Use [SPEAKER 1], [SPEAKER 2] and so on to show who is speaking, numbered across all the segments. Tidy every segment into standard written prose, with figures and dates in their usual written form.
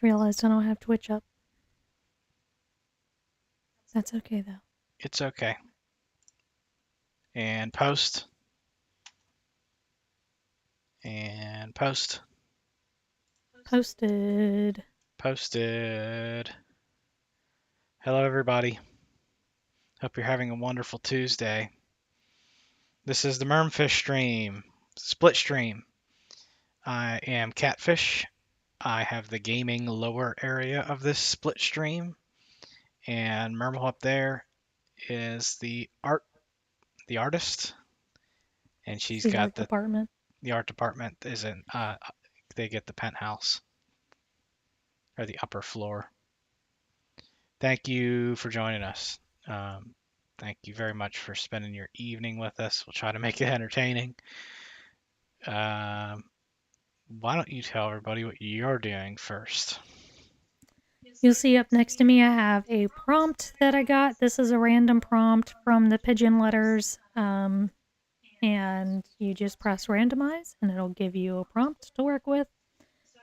[SPEAKER 1] Realized I don't have Twitch up. That's okay, though.
[SPEAKER 2] It's okay. And post. And post.
[SPEAKER 1] Posted.
[SPEAKER 2] Posted. Hello, everybody. Hope you're having a wonderful Tuesday. This is the MermFish stream, split stream. I am Catfish. I have the gaming lower area of this split stream, and Mermal up there is the artist, and she's
[SPEAKER 1] The
[SPEAKER 2] got
[SPEAKER 1] art department.
[SPEAKER 2] the art department is in they get the penthouse or the upper floor. Thank you for joining us. Thank you very much for spending your evening with us. We'll try to make it entertaining. Why don't you tell everybody what you're doing first?
[SPEAKER 1] You'll see up next to me I have a prompt that I got. This is a random prompt from the pigeon letters. And you just press randomize and it'll give you a prompt to work with.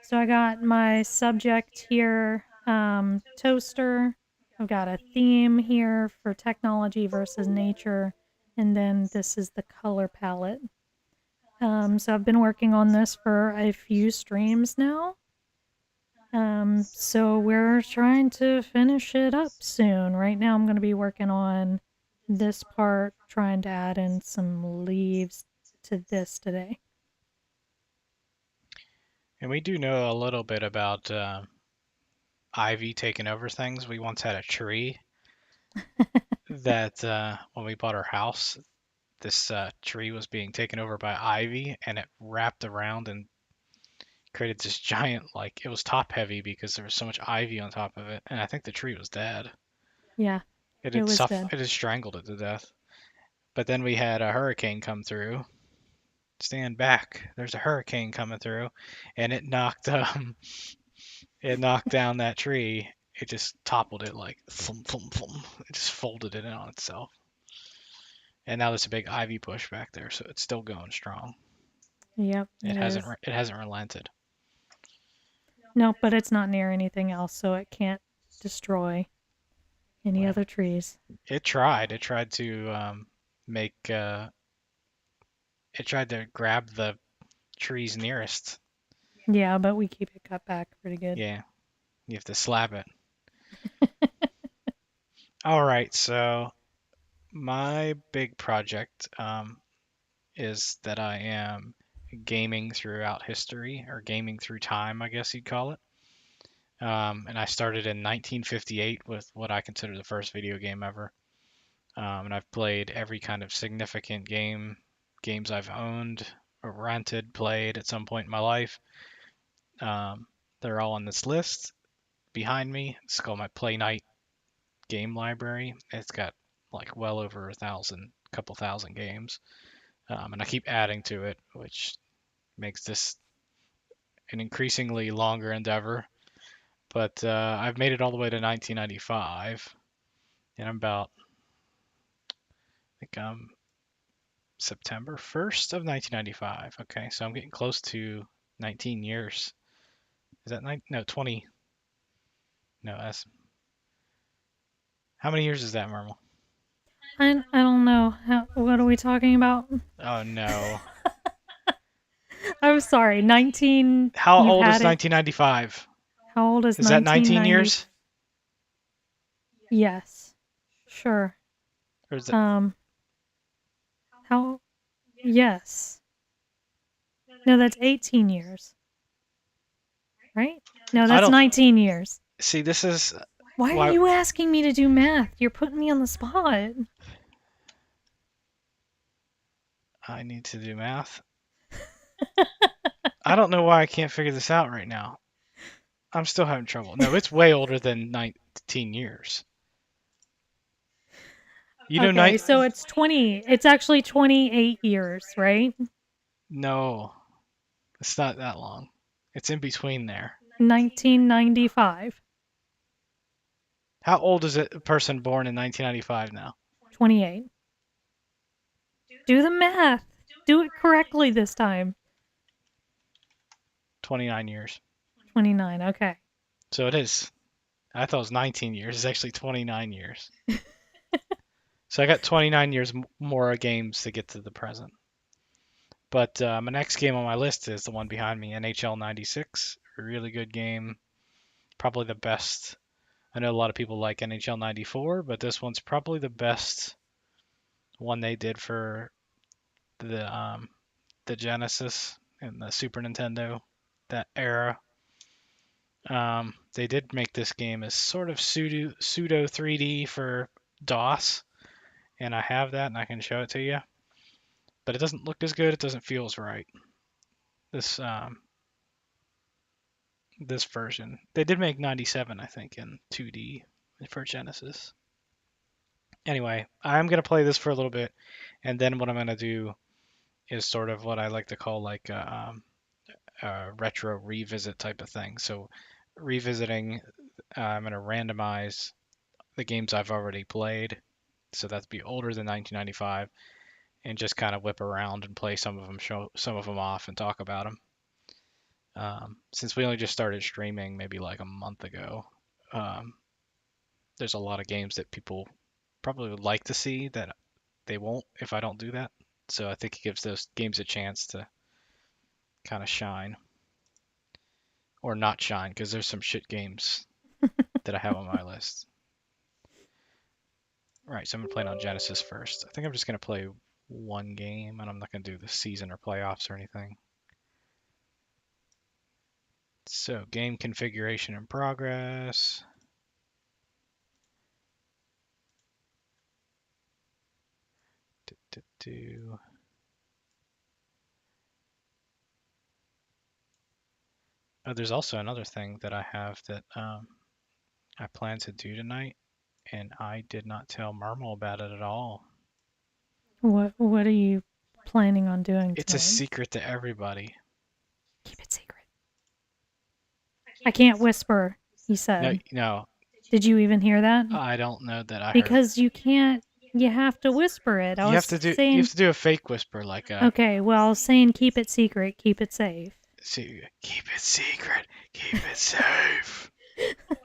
[SPEAKER 1] So I got my subject here, toaster. I've got a theme here for technology versus nature. And then this is the color palette. So I've been working on this for a few streams now. So we're trying to finish it up soon. Right now I'm going to be working on this part, trying to add in some leaves to this today.
[SPEAKER 2] And we do know a little bit about ivy taking over things. We once had a tree that when we bought our house, this tree was being taken over by ivy, and it wrapped around and created this giant, like, it was top heavy because there was so much ivy on top of it, and I think the tree was dead.
[SPEAKER 1] Yeah, it was dead.
[SPEAKER 2] It had strangled it to death. But then we had a hurricane come through. Stand back. There's a hurricane coming through, and it knocked down that tree. It just toppled it like thump, thump, thump. It just folded it in on itself. And now there's a big ivy push back there, so it's still going strong.
[SPEAKER 1] Yep,
[SPEAKER 2] It hasn't relented.
[SPEAKER 1] No, but it's not near anything else, so it can't destroy any other trees.
[SPEAKER 2] It tried. It tried to make. It tried to grab the trees nearest.
[SPEAKER 1] Yeah, but we keep it cut back pretty good.
[SPEAKER 2] Yeah, you have to slap it. All right, so my big project is that I am gaming throughout history, or gaming through time, I guess you'd call it. And I started in 1958 with what I consider the first video game ever. And I've played every kind of significant games I've owned or rented, played at some point in my life. They're all on this list behind me. It's called my Play Night game library. It's got like well over couple thousand games. And I keep adding to it, which makes this an increasingly longer endeavor. But I've made it all the way to 1995, and I'm about, I think I'm September 1st of 1995. Okay, so I'm getting close to 19 years. Is that 20? No, that's how many years is that, Mermal?
[SPEAKER 1] I don't know. What are we talking about?
[SPEAKER 2] Oh no.
[SPEAKER 1] I'm sorry. 19.
[SPEAKER 2] How old is 1995?
[SPEAKER 1] How old is 1990?
[SPEAKER 2] Is that 19 years?
[SPEAKER 1] Yes. Sure.
[SPEAKER 2] Or is it...
[SPEAKER 1] How? Yes. No, that's 18 years. Right? No, that's 19 years.
[SPEAKER 2] See, this is...
[SPEAKER 1] Why are you asking me to do math? You're putting me on the spot.
[SPEAKER 2] I need to do math. I don't know why I can't figure this out right now. I'm still having trouble. No, it's way older than 19 years. You know,
[SPEAKER 1] okay, so it's 20. It's actually 28 years, right?
[SPEAKER 2] No, it's not that long. It's in between there.
[SPEAKER 1] 1995.
[SPEAKER 2] How old is a person born in 1995 now?
[SPEAKER 1] 28. Do the math. Do it correctly this time.
[SPEAKER 2] 29 years.
[SPEAKER 1] 29, okay.
[SPEAKER 2] So it is. I thought it was 19 years. It's actually 29 years. So I got 29 years more games to get to the present. But my next game on my list is the one behind me, NHL 96. A really good game. Probably the best. I know a lot of people like NHL 94, but this one's probably the best one they did for the Genesis and the Super Nintendo, that era. They did make this game as sort of pseudo 3D for DOS, and I have that and I can show it to you. But it doesn't look as good. It doesn't feel as right. This this version. They did make 97, I think, in 2D for Genesis. Anyway, I'm gonna play this for a little bit, and then what I'm gonna do is sort of what I like to call like a retro revisit type of thing. So revisiting, I'm gonna randomize the games I've already played, so that'd be older than 1995, and just kind of whip around and play some of them, show some of them off, and talk about them. Since we only just started streaming maybe like a month ago, um, there's a lot of games that people probably would like to see that they won't if I don't do that. So I think it gives those games a chance to kind of shine or not shine because there's some shit games that I have on my list. Right, so I'm gonna play it on Genesis first. I think I'm just gonna play one game, and I'm not gonna do the season or playoffs or anything. So game configuration in progress. Oh, there's also another thing that I have that I plan to do tonight, and I did not tell Mermal about it at all.
[SPEAKER 1] What are you planning on doing
[SPEAKER 2] It's a
[SPEAKER 1] tonight?
[SPEAKER 2] secret to everybody.
[SPEAKER 1] Keep it secret. I can't whisper, he
[SPEAKER 2] No,
[SPEAKER 1] said.
[SPEAKER 2] no,
[SPEAKER 1] Did you even hear that?
[SPEAKER 2] I don't know that I heard.
[SPEAKER 1] Because you can't, you have to whisper it. I
[SPEAKER 2] You
[SPEAKER 1] was
[SPEAKER 2] have to do you have
[SPEAKER 1] saying,
[SPEAKER 2] to do a fake whisper like a
[SPEAKER 1] okay, well, I was saying keep it secret, keep it safe.
[SPEAKER 2] keep it secret, keep it safe.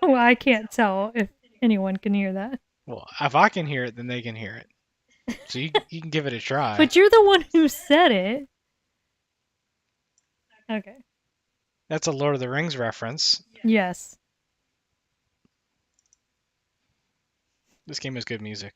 [SPEAKER 1] Well, I can't tell if anyone can hear that.
[SPEAKER 2] Well, if I can hear it, then they can hear it. So you can give it a try.
[SPEAKER 1] But you're the one who said it. Okay.
[SPEAKER 2] That's a Lord of the Rings reference.
[SPEAKER 1] Yes.
[SPEAKER 2] This game has good music.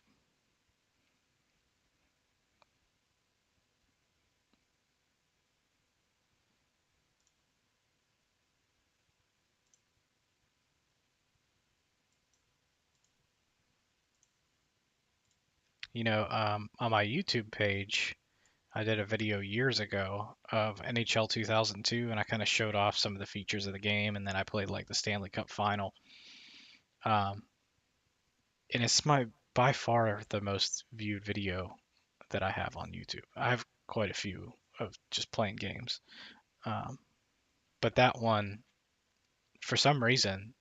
[SPEAKER 2] On my YouTube page, I did a video years ago of NHL 2002, and I kind of showed off some of the features of the game, and then I played like the Stanley Cup final. Um, and it's my by far the most viewed video that I have on YouTube. I have quite a few of just playing games, um, but that one, for some reason,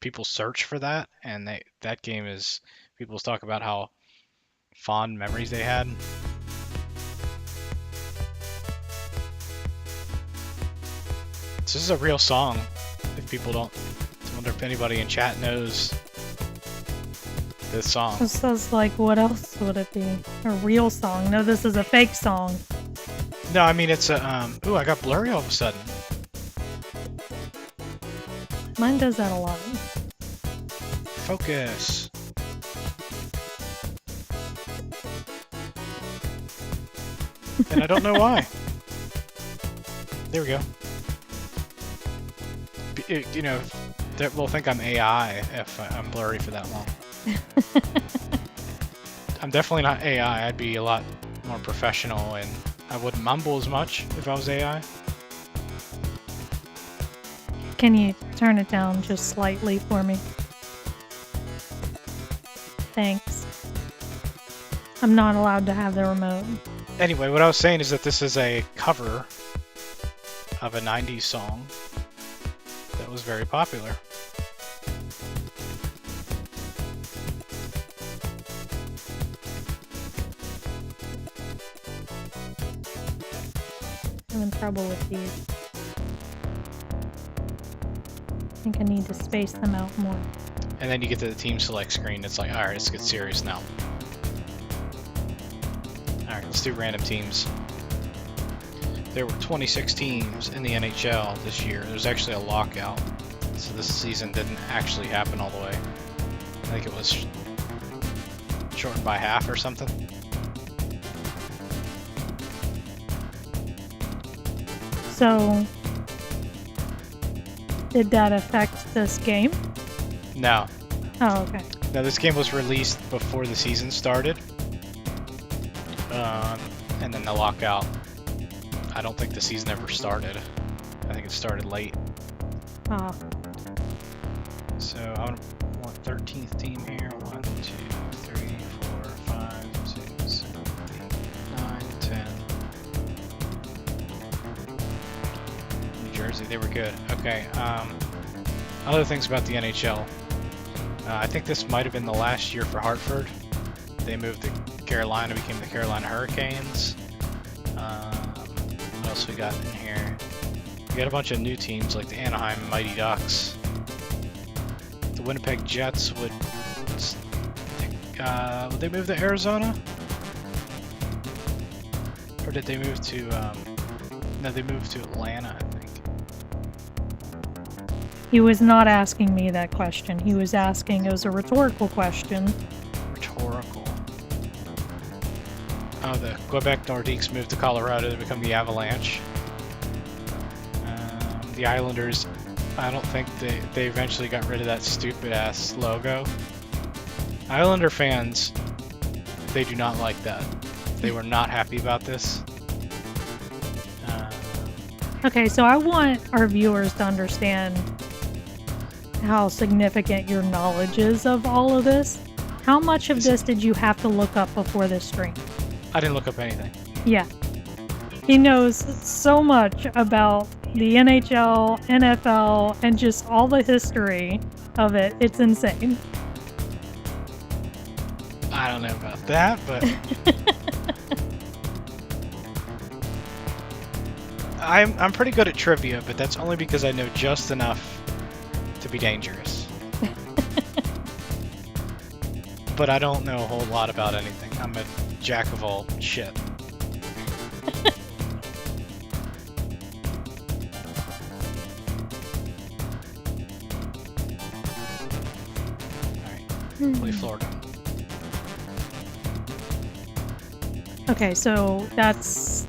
[SPEAKER 2] people search for that, and that game is people talk about how fond memories they had. This is a real song. If people don't, I wonder if anybody in chat knows this song.
[SPEAKER 1] This is like, what else would it be? A real song? No, this is a fake song.
[SPEAKER 2] No, I mean it's a ooh, I got blurry all of a sudden.
[SPEAKER 1] Mine does that a lot.
[SPEAKER 2] Focus. And I don't know why. There we go. We'll think I'm AI if I'm blurry for that long. I'm definitely not AI. I'd be a lot more professional, and I wouldn't mumble as much if I was AI.
[SPEAKER 1] Can you turn it down just slightly for me? Thanks. I'm not allowed to have the remote.
[SPEAKER 2] Anyway, what I was saying is that this is a cover of a 90s song that was very popular.
[SPEAKER 1] I'm in trouble with these. think I need to space them out more.
[SPEAKER 2] And then you get to the team select screen. It's like, all right, let's get serious now. All right, let's do random teams. There were 26 teams in the NHL this year. There's actually a lockout, so this season didn't actually happen all the way. I think it was shortened by half or something.
[SPEAKER 1] So, did that affect this game?
[SPEAKER 2] No.
[SPEAKER 1] Oh, okay.
[SPEAKER 2] Now, this game was released before the season started. And then the lockout. I don't think the season ever started. I think it started late.
[SPEAKER 1] Oh.
[SPEAKER 2] So I want 13th team here. 1, 2, 3, 4, 5, 6, 7, 8, 9, 10. New Jersey, they were good. Okay. Other things about the NHL. I think this might have been the last year for Hartford. They moved to Carolina, became the Carolina Hurricanes. What else we got in here? We got a bunch of new teams like the Anaheim Mighty Ducks. The Winnipeg Jets would they move to Arizona? Or did they move to, no, they moved to Atlanta, I think.
[SPEAKER 1] He was not asking me that question. He was asking, it was a rhetorical question.
[SPEAKER 2] Rhetorical. Oh, the Quebec Nordiques moved to Colorado to become the Avalanche. The Islanders, I don't think they eventually got rid of that stupid ass logo. Islander fans, they do not like that. They were not happy about this.
[SPEAKER 1] Okay, so I want our viewers to understand how significant your knowledge is of all of this. How much of this did you have to look up before this stream?
[SPEAKER 2] I didn't look up anything.
[SPEAKER 1] Yeah. He knows so much about the NHL, NFL, and just all the history of it. It's insane.
[SPEAKER 2] I don't know about that, but I'm pretty good at trivia, but that's only because I know just enough to be dangerous. But I don't know a whole lot about anything. I'm a jack of all shit. Alright, play Florida.
[SPEAKER 1] Okay, so that's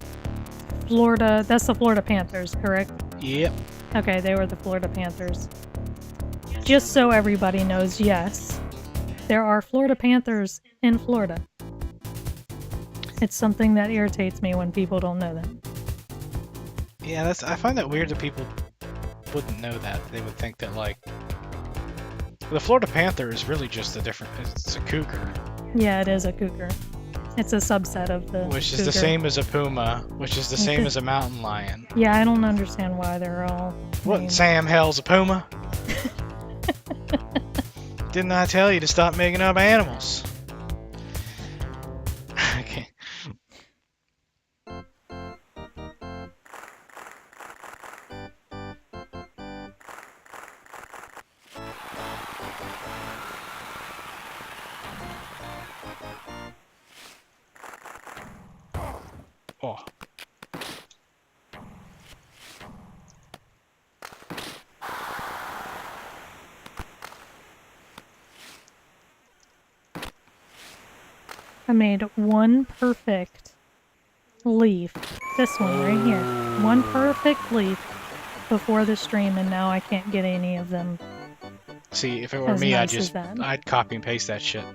[SPEAKER 1] Florida. That's the Florida Panthers, correct?
[SPEAKER 2] Yep.
[SPEAKER 1] Okay, they were the Florida Panthers. Just so everybody knows, yes, there are Florida Panthers in Florida. It's something that irritates me when people don't know that.
[SPEAKER 2] Yeah, I find that weird that people wouldn't know that. They would think that, like, the Florida Panther is really just it's a cougar.
[SPEAKER 1] Yeah, it is a cougar. It's a subset of the
[SPEAKER 2] Which is
[SPEAKER 1] cougar.
[SPEAKER 2] the same as a puma, which is the same as a mountain lion.
[SPEAKER 1] Yeah, I don't understand why they're all
[SPEAKER 2] What
[SPEAKER 1] named.
[SPEAKER 2] Sam hell's a puma? Didn't I tell you to stop making up animals? Okay. Oh.
[SPEAKER 1] I made one perfect leaf. This one right here. One perfect leaf before the stream, and now I can't get any of them.
[SPEAKER 2] See, if it were
[SPEAKER 1] As
[SPEAKER 2] me,
[SPEAKER 1] nice as that.
[SPEAKER 2] I'd copy and paste that shit.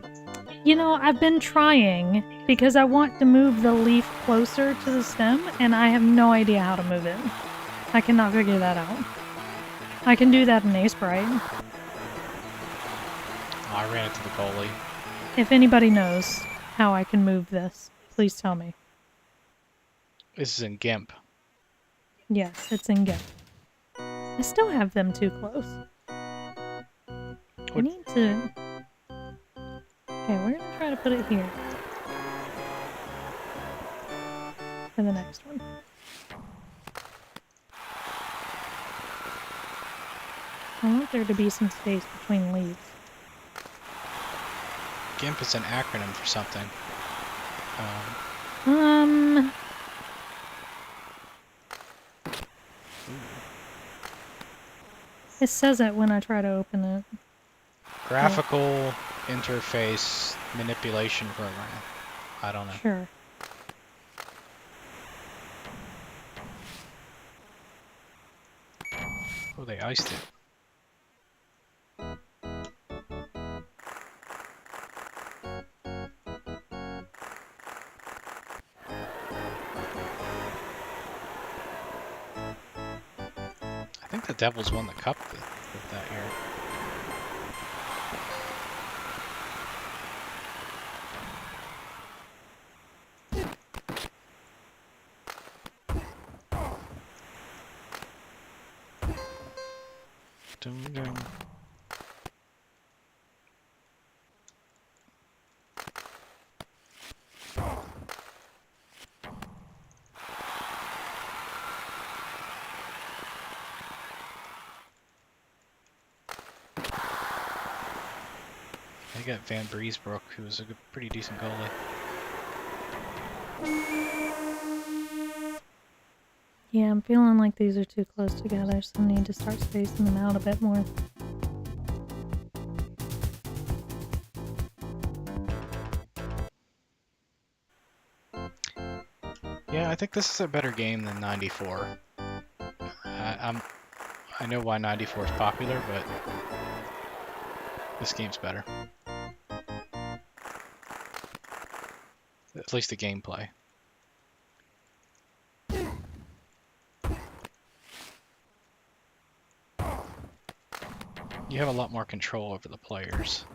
[SPEAKER 1] You know, I've been trying because I want to move the leaf closer to the stem, and I have no idea how to move it. I cannot figure that out. I can do that in Sprite.
[SPEAKER 2] Oh, I ran into the goalie.
[SPEAKER 1] If anybody knows how I can move this, please tell me.
[SPEAKER 2] This is in GIMP.
[SPEAKER 1] Yes, it's in GIMP. I still have them too close. I need to... Okay, we're gonna try to put it here. For the next one. want there to be some space between leaves.
[SPEAKER 2] GIMP is an acronym for something.
[SPEAKER 1] It says it when I try to open it.
[SPEAKER 2] Graphical Interface Manipulation Program. I don't know.
[SPEAKER 1] Sure.
[SPEAKER 2] Oh, they iced it. I think the Devils won the cup that year. Dum, dum. They got Van Breesbroek, who was a pretty decent goalie.
[SPEAKER 1] Yeah, I'm feeling like these are too close together, so I need to start spacing them out a bit more.
[SPEAKER 2] Yeah, I think this is a better game than 94. I know why 94 is popular, but this game's better. At least the gameplay. You have a lot more control over the players.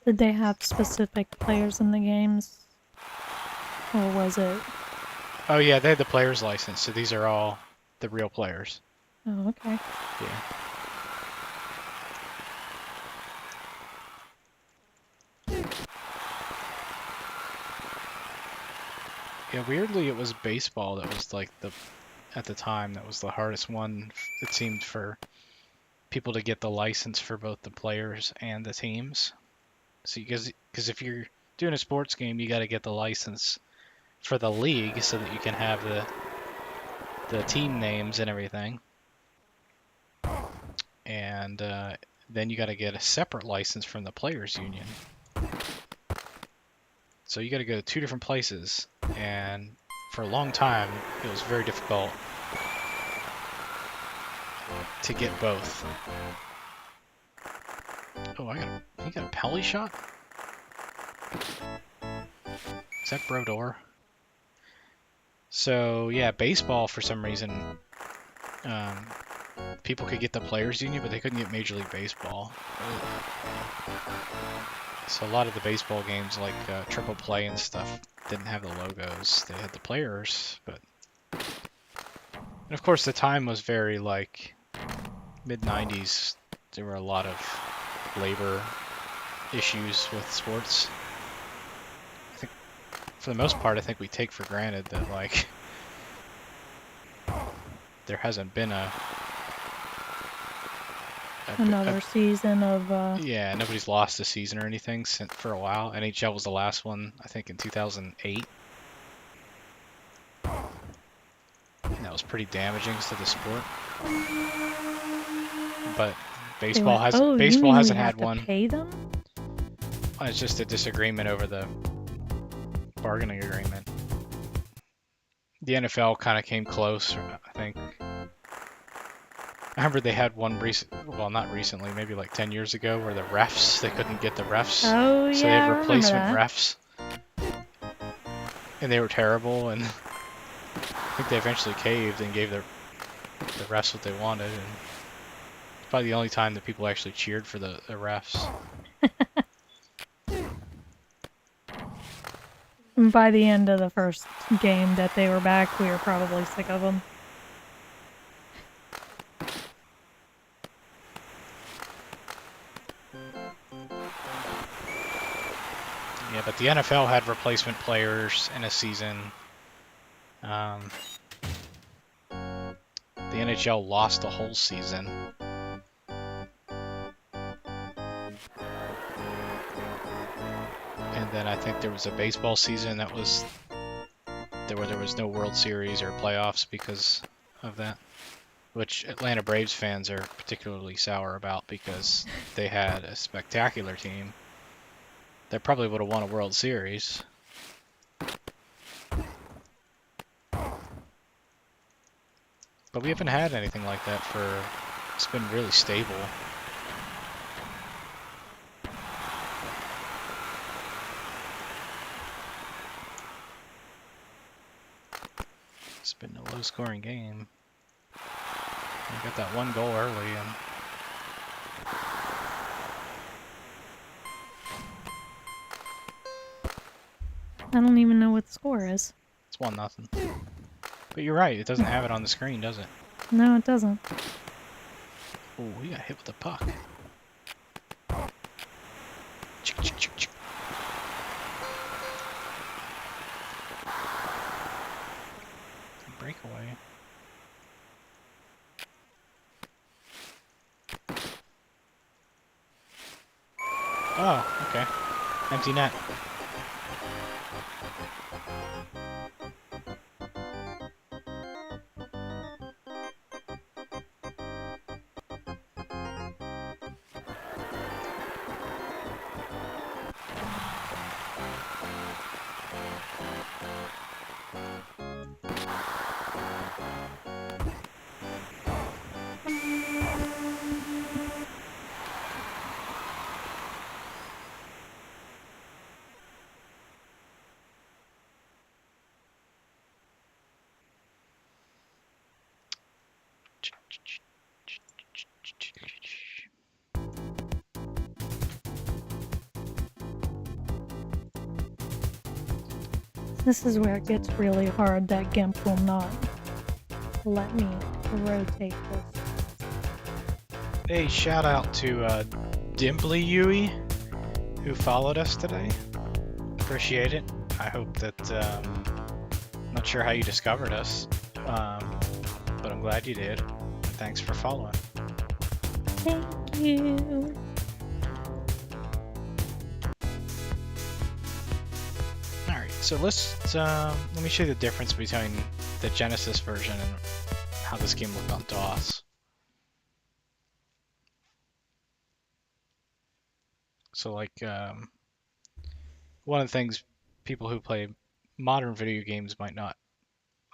[SPEAKER 1] Did they have specific players in the games? Or was it?
[SPEAKER 2] Oh yeah, they had the player's license, so these are all the real players.
[SPEAKER 1] Oh, okay.
[SPEAKER 2] Yeah. Yeah, weirdly it was baseball that was like at the time, that was the hardest one, it seemed, for people to get the license for both the players and the teams. So because if you're doing a sports game, you got to get the license for the league so that you can have the team names and everything. And then you got to get a separate license from the players union. So you got to go to two different places, and for a long time it was very difficult to get both. Oh, he got a penalty shot? Is that Brodeur? So yeah, baseball for some reason, people could get the players union, but they couldn't get Major League Baseball. So a lot of the baseball games, like Triple Play and stuff, didn't have the logos. They had the players, but... And of course the time was very, like, mid-90s. There were a lot of labor issues with sports. I think, for the most part, I think we take for granted that, like, there hasn't been
[SPEAKER 1] Another season of...
[SPEAKER 2] Yeah, nobody's lost a season or anything for a while. NHL was the last one, I think, in 2008. And that was pretty damaging to the sport. But baseball hasn't had one.
[SPEAKER 1] To pay them?
[SPEAKER 2] It's just a disagreement over the bargaining agreement. The NFL kind of came close, I think. I remember they had one not recently, maybe like 10 years ago, where the refs, they couldn't get the refs.
[SPEAKER 1] Oh, yeah,
[SPEAKER 2] so they had replacement
[SPEAKER 1] I
[SPEAKER 2] refs. And they were terrible, and I think they eventually caved and gave the refs what they wanted. And it's probably the only time that people actually cheered for the refs.
[SPEAKER 1] By the end of the first game that they were back, we were probably sick of them.
[SPEAKER 2] Yeah, but the NFL had replacement players in a season. The NHL lost the whole season. And then I think there was a baseball season that was there was no World Series or playoffs because of that, which Atlanta Braves fans are particularly sour about because they had a spectacular team that probably would have won a World Series. But we haven't had anything like that for, it's been really stable. It's been a low scoring game. We got that one goal early and
[SPEAKER 1] I don't even know what the score is.
[SPEAKER 2] it's 1-0. But you're right, it doesn't have it on the screen, does it?
[SPEAKER 1] No, it doesn't.
[SPEAKER 2] Oh, we got hit with a puck. Chick, chick, chick, chick. Breakaway. Oh, okay. Empty net.
[SPEAKER 1] This is where it gets really hard. That GIMP will not let me rotate this.
[SPEAKER 2] Hey, shout out to Dimply Yui, who followed us today. Appreciate it. I hope that, I'm not sure how you discovered us, but I'm glad you did. And thanks for following.
[SPEAKER 1] Thank you.
[SPEAKER 2] Alright, so let me show you the difference between the Genesis version and how this game looked on DOS. So like, one of the things people who play modern video games might not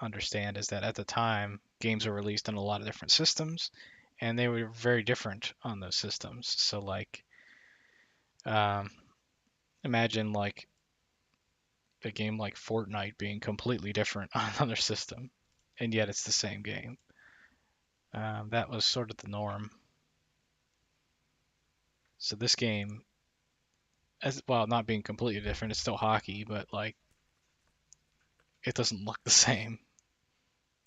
[SPEAKER 2] understand is that at the time, games were released on a lot of different systems, and they were very different on those systems. So like, imagine like a game like Fortnite being completely different on another system, and yet it's the same game. That was sort of the norm. So this game, as well, not being completely different, it's still hockey, but like, it doesn't look the same.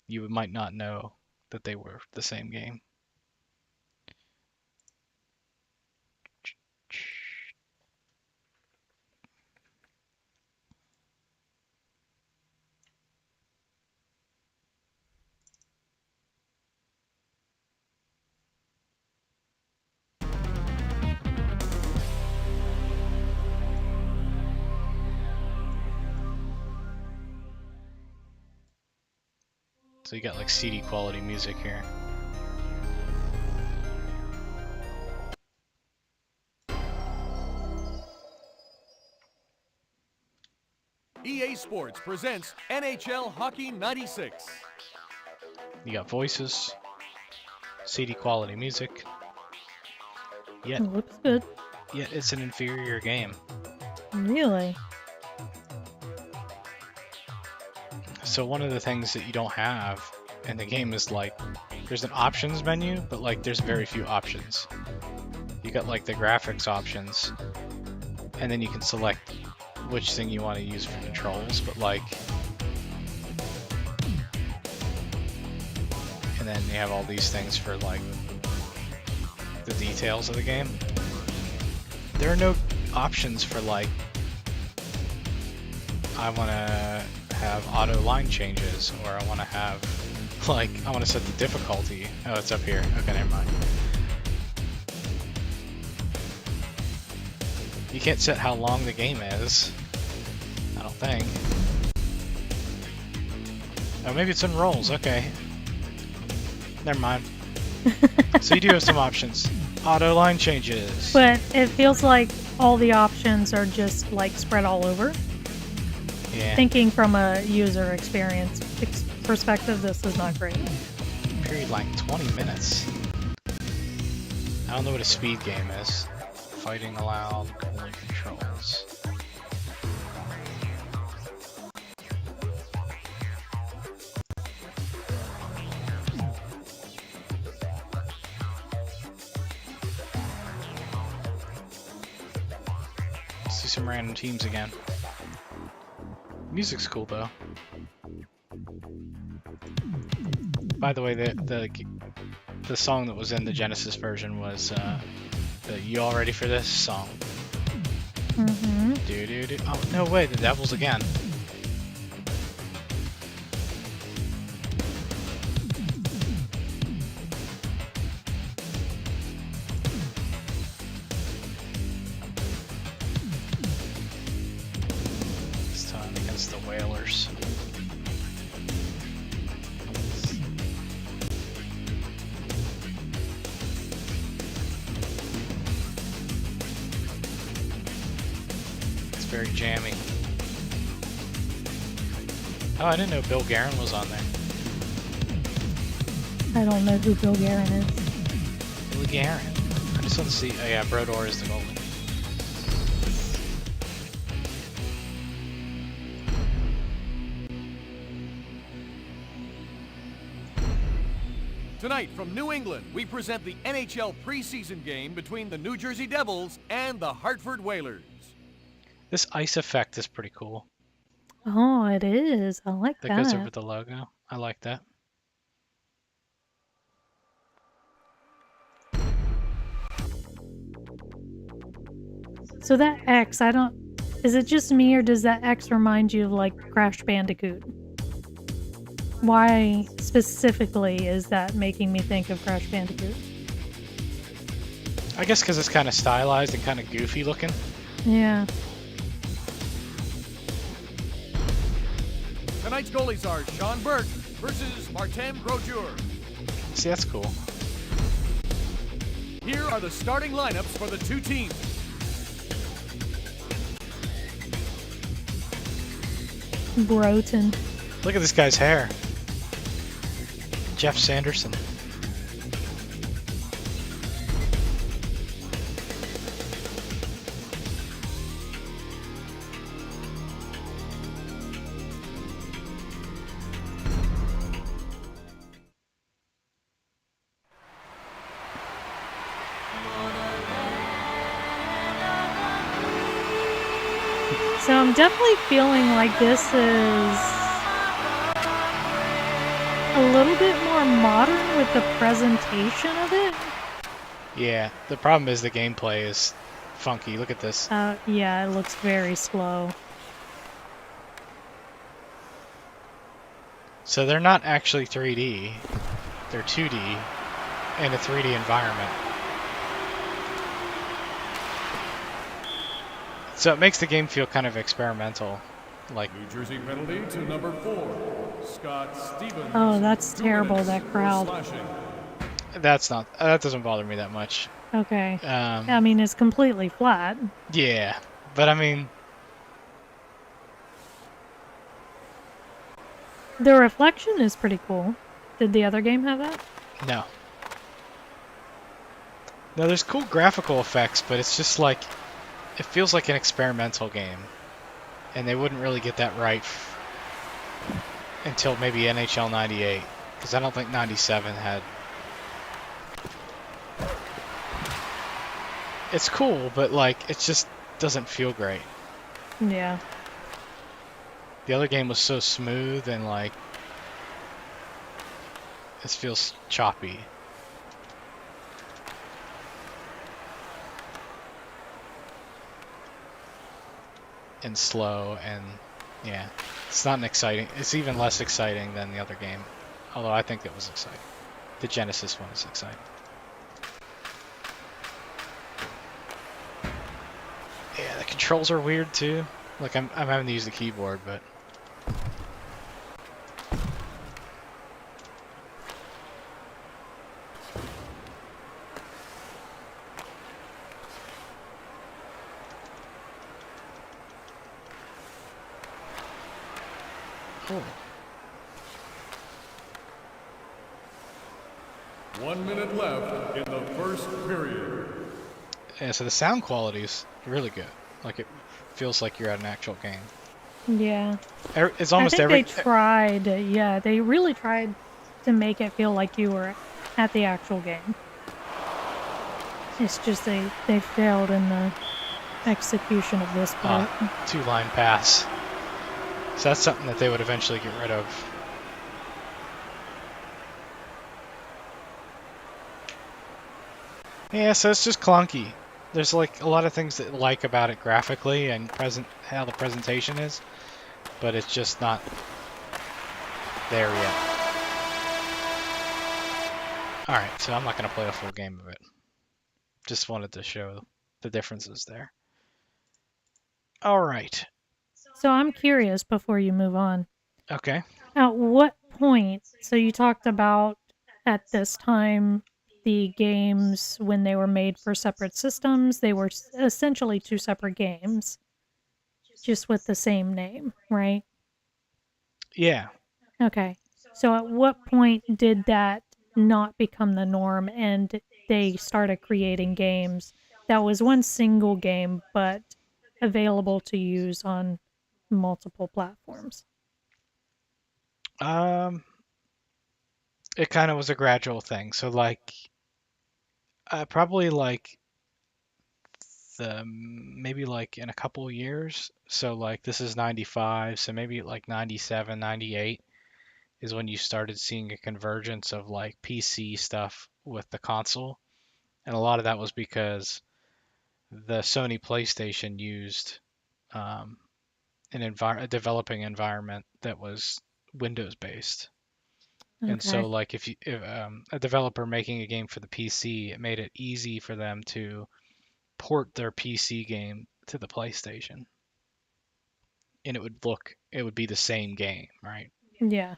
[SPEAKER 2] You might not know that they were the same game. So you got like CD quality music here.
[SPEAKER 3] EA Sports presents NHL Hockey 96.
[SPEAKER 2] You got voices, CD quality music. Yet,
[SPEAKER 1] It looks good.
[SPEAKER 2] yet it's an inferior game.
[SPEAKER 1] Really?
[SPEAKER 2] So one of the things that you don't have in the game is like, there's an options menu, but like there's very few options. You got like the graphics options, and then you can select which thing you want to use for controls, but like, and then you have all these things for like the details of the game. there are no options for like, I want to have auto line changes, or I want to have, like, I want to set the difficulty. Oh, it's up here. Okay, never mind. You can't set how long the game is, I don't think. Oh, maybe it's in rolls. Okay. Never mind. So you do have some options. Auto line changes.
[SPEAKER 1] But it feels like all the options are just like spread all over.
[SPEAKER 2] Yeah.
[SPEAKER 1] Thinking from a user experience perspective, this is not great.
[SPEAKER 2] Period like 20 minutes. I don't know what a speed game is. Fighting allowed, cooling controls. Let's do some random teams again. Music's cool though. By the way, the song that was in the Genesis version was the "You All Ready for This" song.
[SPEAKER 1] Mm-hmm.
[SPEAKER 2] Do do do. Oh no way! The Devils again. This time against the Whalers. Very jammy. Oh, I didn't know Bill Guerin was on there.
[SPEAKER 1] I don't know who Bill Guerin is.
[SPEAKER 2] Bill Guerin. I just want to see. Oh yeah, Brodeur is the goalie.
[SPEAKER 3] Tonight from New England, we present the NHL preseason game between the New Jersey Devils and the Hartford Whalers.
[SPEAKER 2] This ice effect is pretty cool.
[SPEAKER 1] Oh, it is. I like that.
[SPEAKER 2] That goes over the logo. I like that.
[SPEAKER 1] So that X, I don't... Is it just me, or does that X remind you of, like, Crash Bandicoot? Why specifically is that making me think of Crash Bandicoot?
[SPEAKER 2] I guess because it's kind of stylized and kind of goofy looking.
[SPEAKER 1] Yeah.
[SPEAKER 3] Tonight's goalies are Sean Burke versus Martin Brodeur.
[SPEAKER 2] See, that's cool.
[SPEAKER 3] Here are the starting lineups for the two teams.
[SPEAKER 1] Broten.
[SPEAKER 2] Look at this guy's hair. Jeff Sanderson.
[SPEAKER 1] So I'm definitely feeling like this is a little bit more modern with the presentation of it.
[SPEAKER 2] Yeah, the problem is the gameplay is funky. Look at this.
[SPEAKER 1] Yeah, it looks very slow.
[SPEAKER 2] So they're not actually 3D. They're 2D in a 3D environment. So it makes the game feel kind of experimental. Like,
[SPEAKER 3] New Jersey penalty to number 4, Scott Stevens.
[SPEAKER 1] Oh, that's terrible, that crowd.
[SPEAKER 2] that doesn't bother me that much.
[SPEAKER 1] Okay. I mean, it's completely flat.
[SPEAKER 2] Yeah, but I mean,
[SPEAKER 1] The reflection is pretty cool. Did the other game have that?
[SPEAKER 2] no. No, there's cool graphical effects, but it's just like, it feels like an experimental game. And they wouldn't really get that right until maybe NHL 98. Because I don't think 97 had... It's cool, but like, it just doesn't feel great.
[SPEAKER 1] Yeah.
[SPEAKER 2] The other game was so smooth and like, this feels choppy. and slow, and yeah, it's not an exciting. It's even less exciting than the other game, although I think it was exciting. The Genesis one is exciting. Yeah, the controls are weird too. Like I'm having to use the keyboard, but oh.
[SPEAKER 3] 1 minute left in the first period.
[SPEAKER 2] Yeah, so the sound quality is really good. Like it feels like you're at an actual game.
[SPEAKER 1] Yeah.
[SPEAKER 2] It's almost
[SPEAKER 1] I think
[SPEAKER 2] every.
[SPEAKER 1] they tried, yeah, they really tried to make it feel like you were at the actual game. It's just they failed in the execution of this part.
[SPEAKER 2] 2-line pass. So that's something that they would eventually get rid of. Yeah, so it's just clunky. There's like a lot of things that I like about it graphically and how the presentation is, but it's just not there yet. Alright, so I'm not going to play a full game of it. Just wanted to show the differences there. Alright.
[SPEAKER 1] So I'm curious before you move on.
[SPEAKER 2] Okay.
[SPEAKER 1] At what point, so you talked about at this time the games when they were made for separate systems, they were essentially two separate games, just with the same name, right?
[SPEAKER 2] Yeah.
[SPEAKER 1] Okay. So at what point did that not become the norm and they started creating games that was one single game but available to use on multiple platforms?
[SPEAKER 2] It kind of was a gradual thing. So like probably like maybe like in a couple years. So like this is 95, so maybe like 97, 98 is when you started seeing a convergence of like PC stuff with the console. And a lot of that was because the Sony PlayStation used um, a developing environment that was Windows based. And
[SPEAKER 1] Okay.
[SPEAKER 2] so, like, if a developer making a game for the PC, it made it easy for them to port their PC game to the PlayStation, and it would be the same game, right?
[SPEAKER 1] Yeah.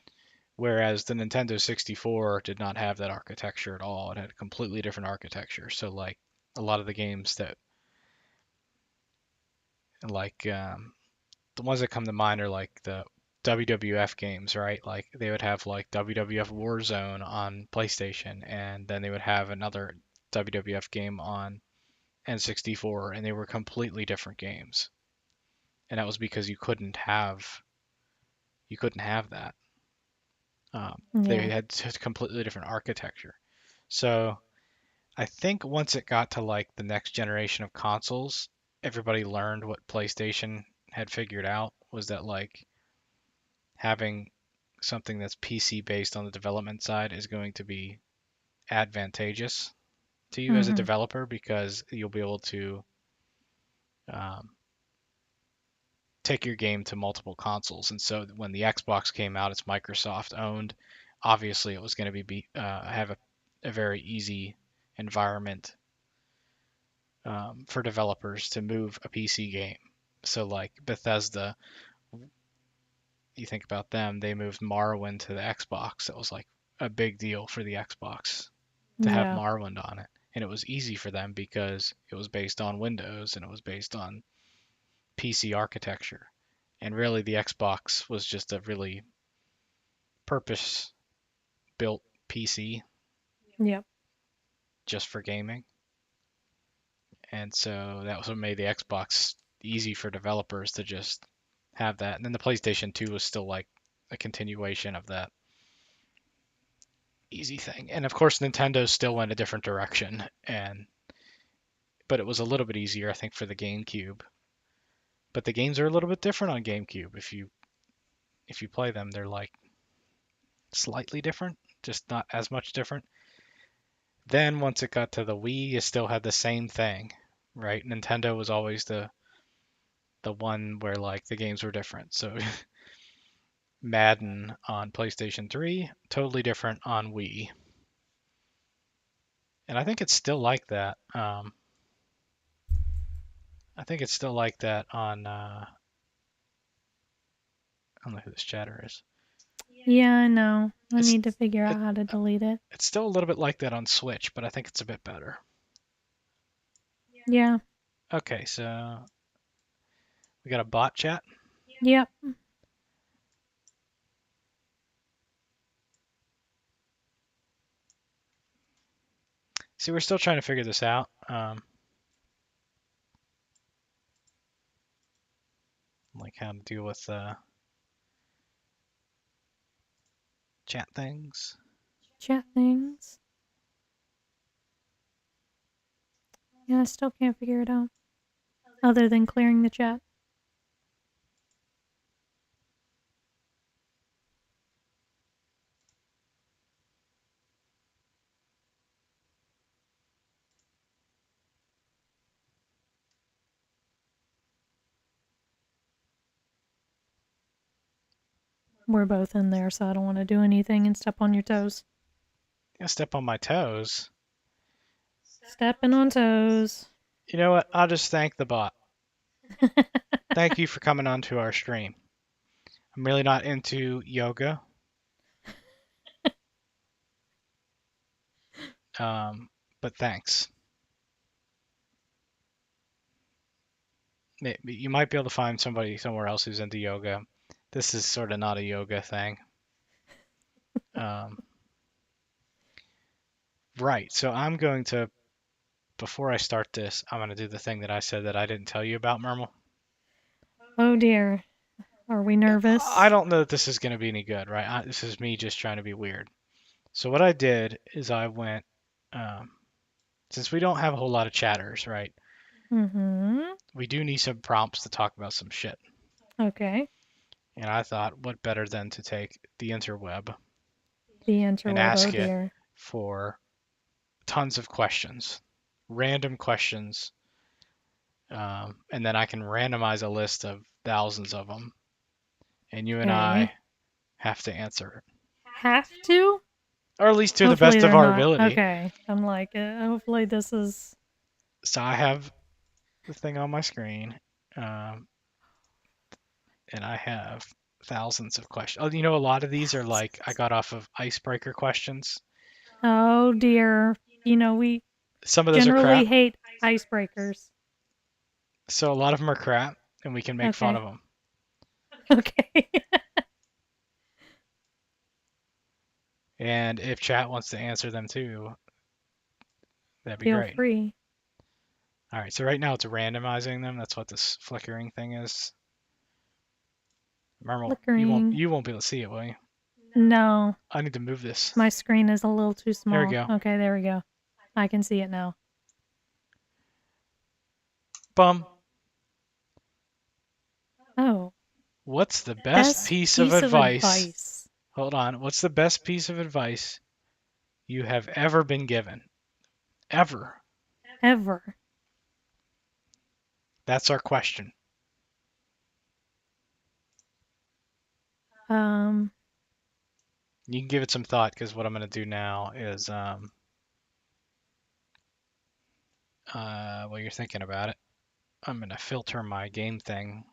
[SPEAKER 2] Whereas the Nintendo 64 did not have that architecture at all. It had a completely different architecture. So, like, a lot of the games that, like, the ones that come to mind are like the WWF games, right? Like they would have like WWF Warzone on PlayStation, and then they would have another WWF game on N64, and they were completely different games. And that was because you couldn't have that. They
[SPEAKER 1] Yeah.
[SPEAKER 2] had completely different architecture. So I think once it got to like the next generation of consoles, everybody learned what PlayStation had figured out was that like having something that's PC based on the development side is going to be advantageous to you as a
[SPEAKER 1] Mm-hmm.
[SPEAKER 2] developer because you'll be able to um, take your game to multiple consoles. And so when the Xbox came out, it's Microsoft owned. Obviously, it was going to be have a very easy environment for developers to move a PC game. So like Bethesda, you think about them, they moved Morrowind to the Xbox. It was like a big deal for the Xbox to have
[SPEAKER 1] Yeah.
[SPEAKER 2] Morrowind on it. And it was easy for them because it was based on Windows and it was based on PC architecture. And really, the Xbox was just a really purpose built PC
[SPEAKER 1] Yep.
[SPEAKER 2] just for gaming. And so that was what made the Xbox easy for developers to just have that. And then the PlayStation 2 was still like a continuation of that easy thing. And of course, Nintendo still went a different direction, but it was a little bit easier, I think, for the GameCube. But the games are a little bit different on GameCube. If you play them, they're like slightly different, just not as much different. Then once it got to the Wii, it still had the same thing, right? Nintendo was always the one where like the games were different. So Madden on PlayStation 3, totally different on Wii. And I think it's still like that. I think it's still like that on I don't know who this chatter is.
[SPEAKER 1] Yeah, I know. I
[SPEAKER 2] It's
[SPEAKER 1] need to figure
[SPEAKER 2] it,
[SPEAKER 1] out how to delete it.
[SPEAKER 2] it's still a little bit like that on Switch, but I think it's a bit better.
[SPEAKER 1] Yeah.
[SPEAKER 2] Okay, so we got a bot chat.
[SPEAKER 1] Yep.
[SPEAKER 2] See, we're still trying to figure this out. Like how to deal with chat things.
[SPEAKER 1] Chat things. Yeah, I still can't figure it out. Other than clearing the chat. We're both in there, so I don't want to do anything and step on your toes.
[SPEAKER 2] You step on my toes.
[SPEAKER 1] Stepping on toes.
[SPEAKER 2] You know what? I'll just thank the bot. Thank you for coming onto our stream. I'm really not into yoga. But thanks. You might be able to find somebody somewhere else who's into yoga. This is sort of not a yoga thing. Right, so I'm going to, before I start this, I'm going to do the thing that I said that I didn't tell you about, Mermal.
[SPEAKER 1] Oh dear. Are we nervous?
[SPEAKER 2] I don't know that this is going to be any good, right? This is me just trying to be weird. So what I did is I went, since we don't have a whole lot of chatters, right?
[SPEAKER 1] Mm-hmm.
[SPEAKER 2] We do need some prompts to talk about some shit.
[SPEAKER 1] Okay.
[SPEAKER 2] And I thought, what better than to take the interweb
[SPEAKER 1] The
[SPEAKER 2] and
[SPEAKER 1] interweb,
[SPEAKER 2] ask
[SPEAKER 1] oh
[SPEAKER 2] it
[SPEAKER 1] dear.
[SPEAKER 2] for tons of questions, random questions, and then I can randomize a list of thousands of them, and you and
[SPEAKER 1] Okay.
[SPEAKER 2] I have to answer it,
[SPEAKER 1] Have to?
[SPEAKER 2] or at least to the
[SPEAKER 1] Hopefully
[SPEAKER 2] best of
[SPEAKER 1] they're
[SPEAKER 2] our
[SPEAKER 1] not.
[SPEAKER 2] ability.
[SPEAKER 1] Okay. I'm like, hopefully this is...
[SPEAKER 2] So I have the thing on my screen, and I have thousands of questions. Oh, you know, a lot of these are like I got off of icebreaker questions.
[SPEAKER 1] Oh dear. You know, we
[SPEAKER 2] Some of those are
[SPEAKER 1] generally
[SPEAKER 2] crap,
[SPEAKER 1] hate icebreakers.
[SPEAKER 2] so a lot of them are crap, and we can make fun
[SPEAKER 1] Okay.
[SPEAKER 2] of them.
[SPEAKER 1] Okay.
[SPEAKER 2] And if chat wants to answer them too, that'd be
[SPEAKER 1] Feel
[SPEAKER 2] great.
[SPEAKER 1] free.
[SPEAKER 2] All right, so right now it's randomizing them. That's what this flickering thing is. Mermal,
[SPEAKER 1] Flickering.
[SPEAKER 2] you won't be able to see it, will you?
[SPEAKER 1] No.
[SPEAKER 2] I need to move this.
[SPEAKER 1] My screen is a little too small.
[SPEAKER 2] There we go.
[SPEAKER 1] Okay, there we go. I can see it now.
[SPEAKER 2] Bum.
[SPEAKER 1] Oh.
[SPEAKER 2] What's the best piece of advice? Hold on. What's the best piece of advice you have ever been given? Ever.
[SPEAKER 1] Ever.
[SPEAKER 2] That's our question. You can give it some thought because what I'm going to do now is, while you're thinking about it, I'm going to filter my game thing.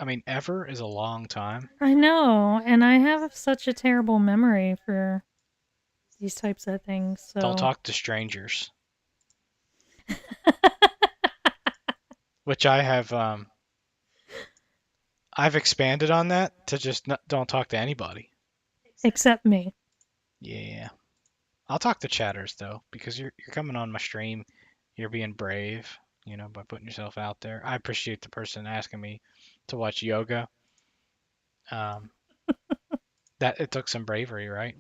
[SPEAKER 2] I mean, ever is a long time.
[SPEAKER 1] I know, and I have such a terrible memory for these types of things, so...
[SPEAKER 2] Don't talk to strangers. Which I have, I've expanded on that to just don't talk to anybody.
[SPEAKER 1] Except me.
[SPEAKER 2] Yeah. I'll talk to chatters though, because you're coming on my stream. You're being brave, you know, by putting yourself out there. I appreciate the person asking me to watch yoga. That it took some bravery, right?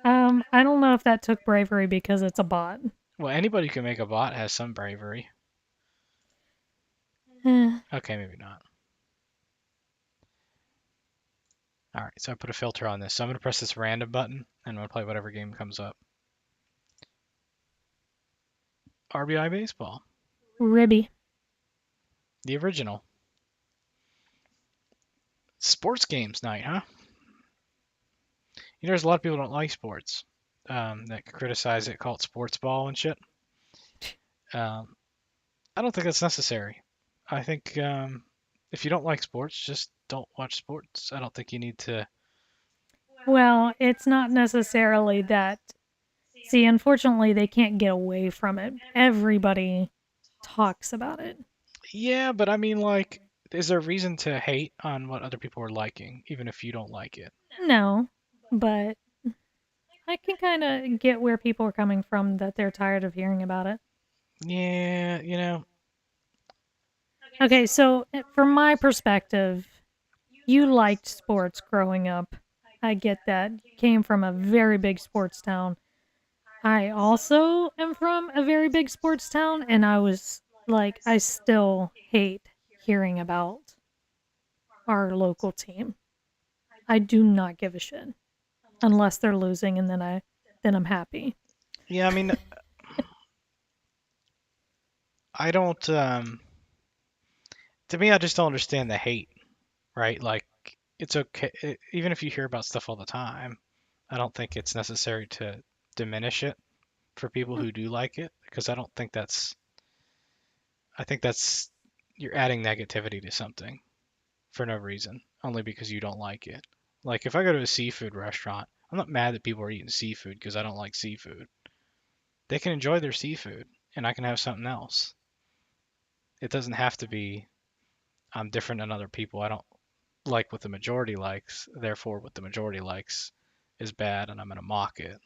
[SPEAKER 1] I don't know if that took bravery because it's a bot.
[SPEAKER 2] Well, anybody who can make a bot has some bravery.
[SPEAKER 1] Eh.
[SPEAKER 2] Okay, maybe not. All right, so I put a filter on this. So I'm going to press this random button, and I'm going to play whatever game comes up. RBI Baseball,
[SPEAKER 1] Ribby.
[SPEAKER 2] the original. Sports games night, huh? You know, there's a lot of people who don't like sports that criticize it, call it sports ball and shit. Um, I don't think that's necessary. I think if you don't like sports, just don't watch sports. I don't think you need to.
[SPEAKER 1] Well, it's not necessarily that. See, unfortunately, they can't get away from it. Everybody talks about it.
[SPEAKER 2] Yeah, but I mean, like, is there a reason to hate on what other people are liking, even if you don't like it?
[SPEAKER 1] No, but I can kind of get where people are coming from, that they're tired of hearing about it.
[SPEAKER 2] Yeah, you know.
[SPEAKER 1] Okay, so from my perspective, you liked sports growing up. I get that. You came from a very big sports town. I also am from a very big sports town, and I was like, I still hate hearing about our local team. I do not give a shit unless they're losing, and then I'm happy.
[SPEAKER 2] Yeah, I mean, I don't. To me, I just don't understand the hate, right? Like, it's okay, even if you hear about stuff all the time. I don't think it's necessary to diminish it for people who do like it, because I don't think that's. I think that's you're adding negativity to something for no reason, only because you don't like it. Like, if I go to a seafood restaurant, I'm not mad that people are eating seafood because I don't like seafood. They can enjoy their seafood, and I can have something else. It doesn't have to be I'm different than other people. I don't like what the majority likes, therefore what the majority likes is bad and I'm going to mock it.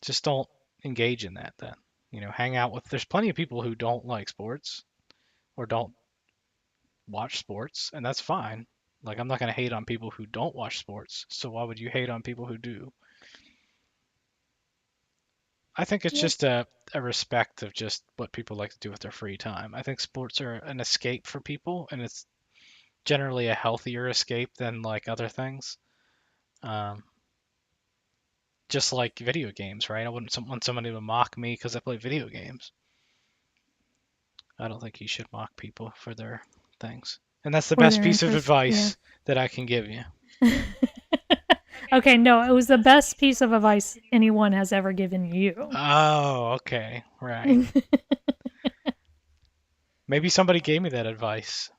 [SPEAKER 2] Just don't engage in that then. You know, hang out with there's plenty of people who don't like sports or don't watch sports, and that's fine. Like, I'm not going to hate on people who don't watch sports, so why would you hate on people who do? I think it's
[SPEAKER 1] Yep.
[SPEAKER 2] just a respect of just what people like to do with their free time. I think sports are an escape for people, and it's generally a healthier escape than like other things. Um, just like video games, right? I wouldn't want somebody to mock me because I play video games. I don't think you should mock people for their things. And that's the
[SPEAKER 1] Or
[SPEAKER 2] best
[SPEAKER 1] their
[SPEAKER 2] piece of
[SPEAKER 1] interest, yeah.
[SPEAKER 2] advice that I can give you.
[SPEAKER 1] Okay, no, it was the best piece of advice anyone has ever given you.
[SPEAKER 2] Oh, okay. Right. Maybe somebody gave me that advice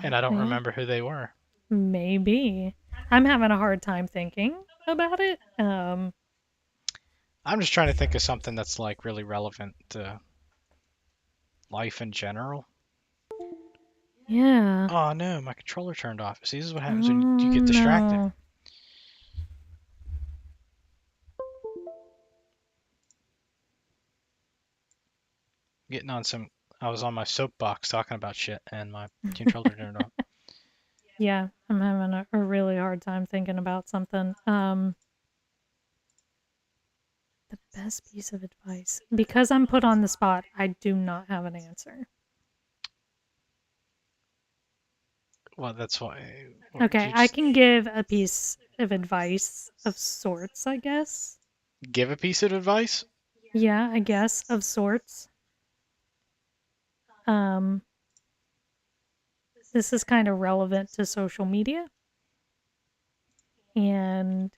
[SPEAKER 2] and I don't
[SPEAKER 1] Yeah,
[SPEAKER 2] remember who they were.
[SPEAKER 1] maybe. I'm having a hard time thinking about it.
[SPEAKER 2] I'm just trying to think of something that's like really relevant to life in general.
[SPEAKER 1] Yeah.
[SPEAKER 2] Oh no, my controller turned off. See, this is what
[SPEAKER 1] Oh,
[SPEAKER 2] happens when you get distracted.
[SPEAKER 1] no.
[SPEAKER 2] Getting on some. I was on my soapbox talking about shit, and my controller turned off.
[SPEAKER 1] Yeah, I'm having a really hard time thinking about something. The best piece of advice. Because I'm put on the spot, I do not have an answer.
[SPEAKER 2] Well, that's why.
[SPEAKER 1] Okay, I can give a piece of advice of sorts, I guess.
[SPEAKER 2] Give a piece of advice.
[SPEAKER 1] Yeah, I guess of sorts. Um, this is kind of relevant to social media. And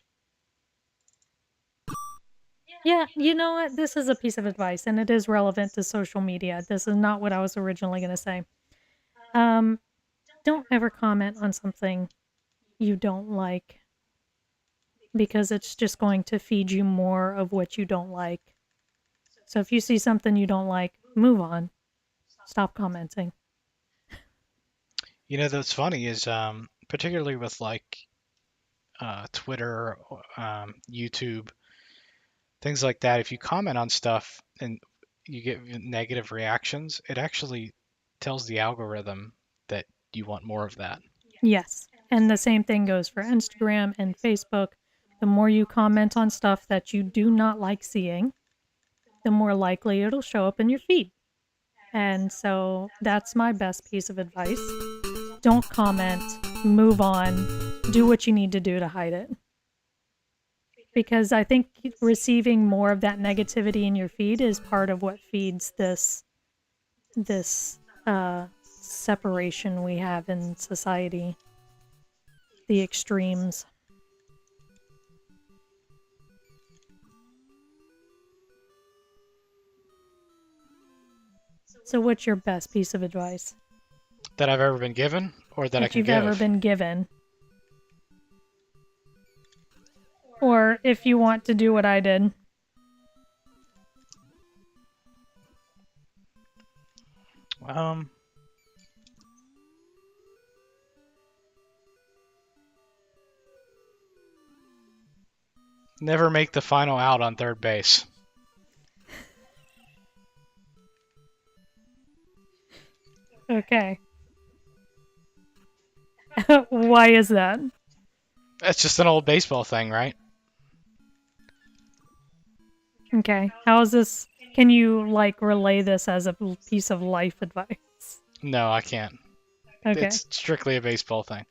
[SPEAKER 1] yeah, you know what? This is a piece of advice and it is relevant to social media. This is not what I was originally going to say. Don't ever comment on something you don't like because it's just going to feed you more of what you don't like. So if you see something you don't like, move on. Stop commenting.
[SPEAKER 2] You know, that's funny is particularly with like Twitter, YouTube, things like that. If you comment on stuff and you get negative reactions, it actually tells the algorithm that you want more of that.
[SPEAKER 1] Yes. And the same thing goes for Instagram and Facebook. The more you comment on stuff that you do not like seeing, the more likely it'll show up in your feed. And so that's my best piece of advice. Don't comment move on, do what you need to do to hide it. Because I think receiving more of that negativity in your feed is part of what feeds this separation we have in society. The extremes. So what's your best piece of advice?
[SPEAKER 2] That I've ever been given, or that I can
[SPEAKER 1] you've
[SPEAKER 2] give?
[SPEAKER 1] ever been given? Or if you want to do what I did.
[SPEAKER 2] Never make the final out on third base.
[SPEAKER 1] Okay. Why is that?
[SPEAKER 2] That's just an old baseball thing, right?
[SPEAKER 1] Okay. How is this? Can you, like, relay this as a piece of life advice?
[SPEAKER 2] No, I can't.
[SPEAKER 1] Okay.
[SPEAKER 2] It's strictly a baseball thing.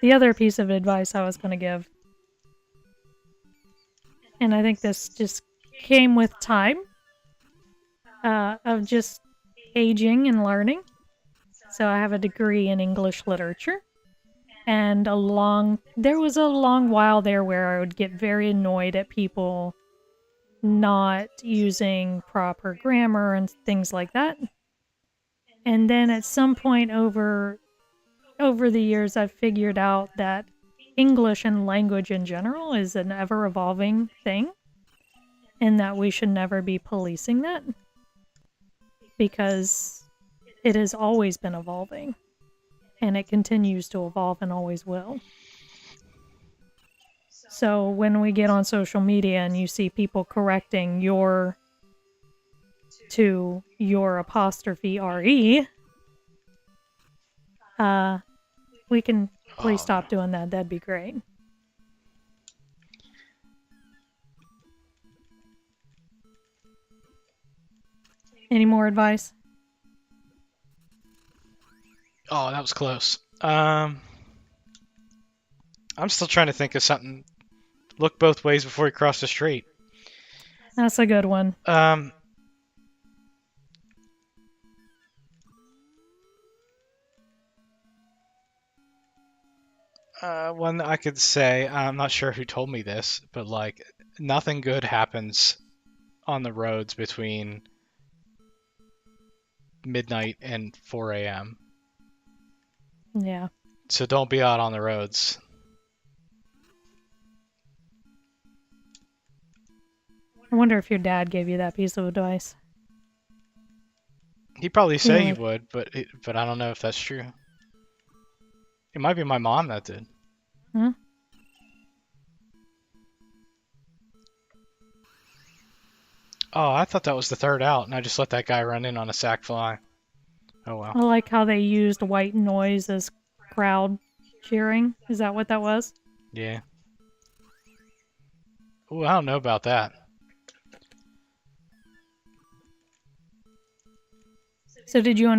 [SPEAKER 1] The other piece of advice I was going to give, and I think this just came with time, of just aging and learning. So I have a degree in English literature, and there was a long while there where I would get very annoyed at people not using proper grammar and things like that. And then at some point over the years, I've figured out that English and language in general is an ever-evolving thing, and that we should never be policing that, because it has always been evolving, and it continues to evolve and always will. So when we get on social media and you see people correcting your to your apostrophe RE, we can please stop doing that. That'd be great. Any more advice?
[SPEAKER 2] Oh, that was close. I'm still trying to think of something. Look both ways before you cross the street.
[SPEAKER 1] That's a good one.
[SPEAKER 2] One I could say, I'm not sure who told me this, but like, nothing good happens on the roads between midnight and 4 a.m.
[SPEAKER 1] Yeah.
[SPEAKER 2] So don't be out on the roads.
[SPEAKER 1] I wonder if your dad gave you that piece of advice.
[SPEAKER 2] He'd probably say
[SPEAKER 1] Yeah.
[SPEAKER 2] he would, but I don't know if that's true. It might be my mom that did.
[SPEAKER 1] Huh?
[SPEAKER 2] Oh, I thought that was the third out, and I just let that guy run in on a sac fly. Oh well.
[SPEAKER 1] I like how they used white noise as crowd cheering. Is that what that was?
[SPEAKER 2] Yeah. Ooh, I don't know about that.
[SPEAKER 1] So did you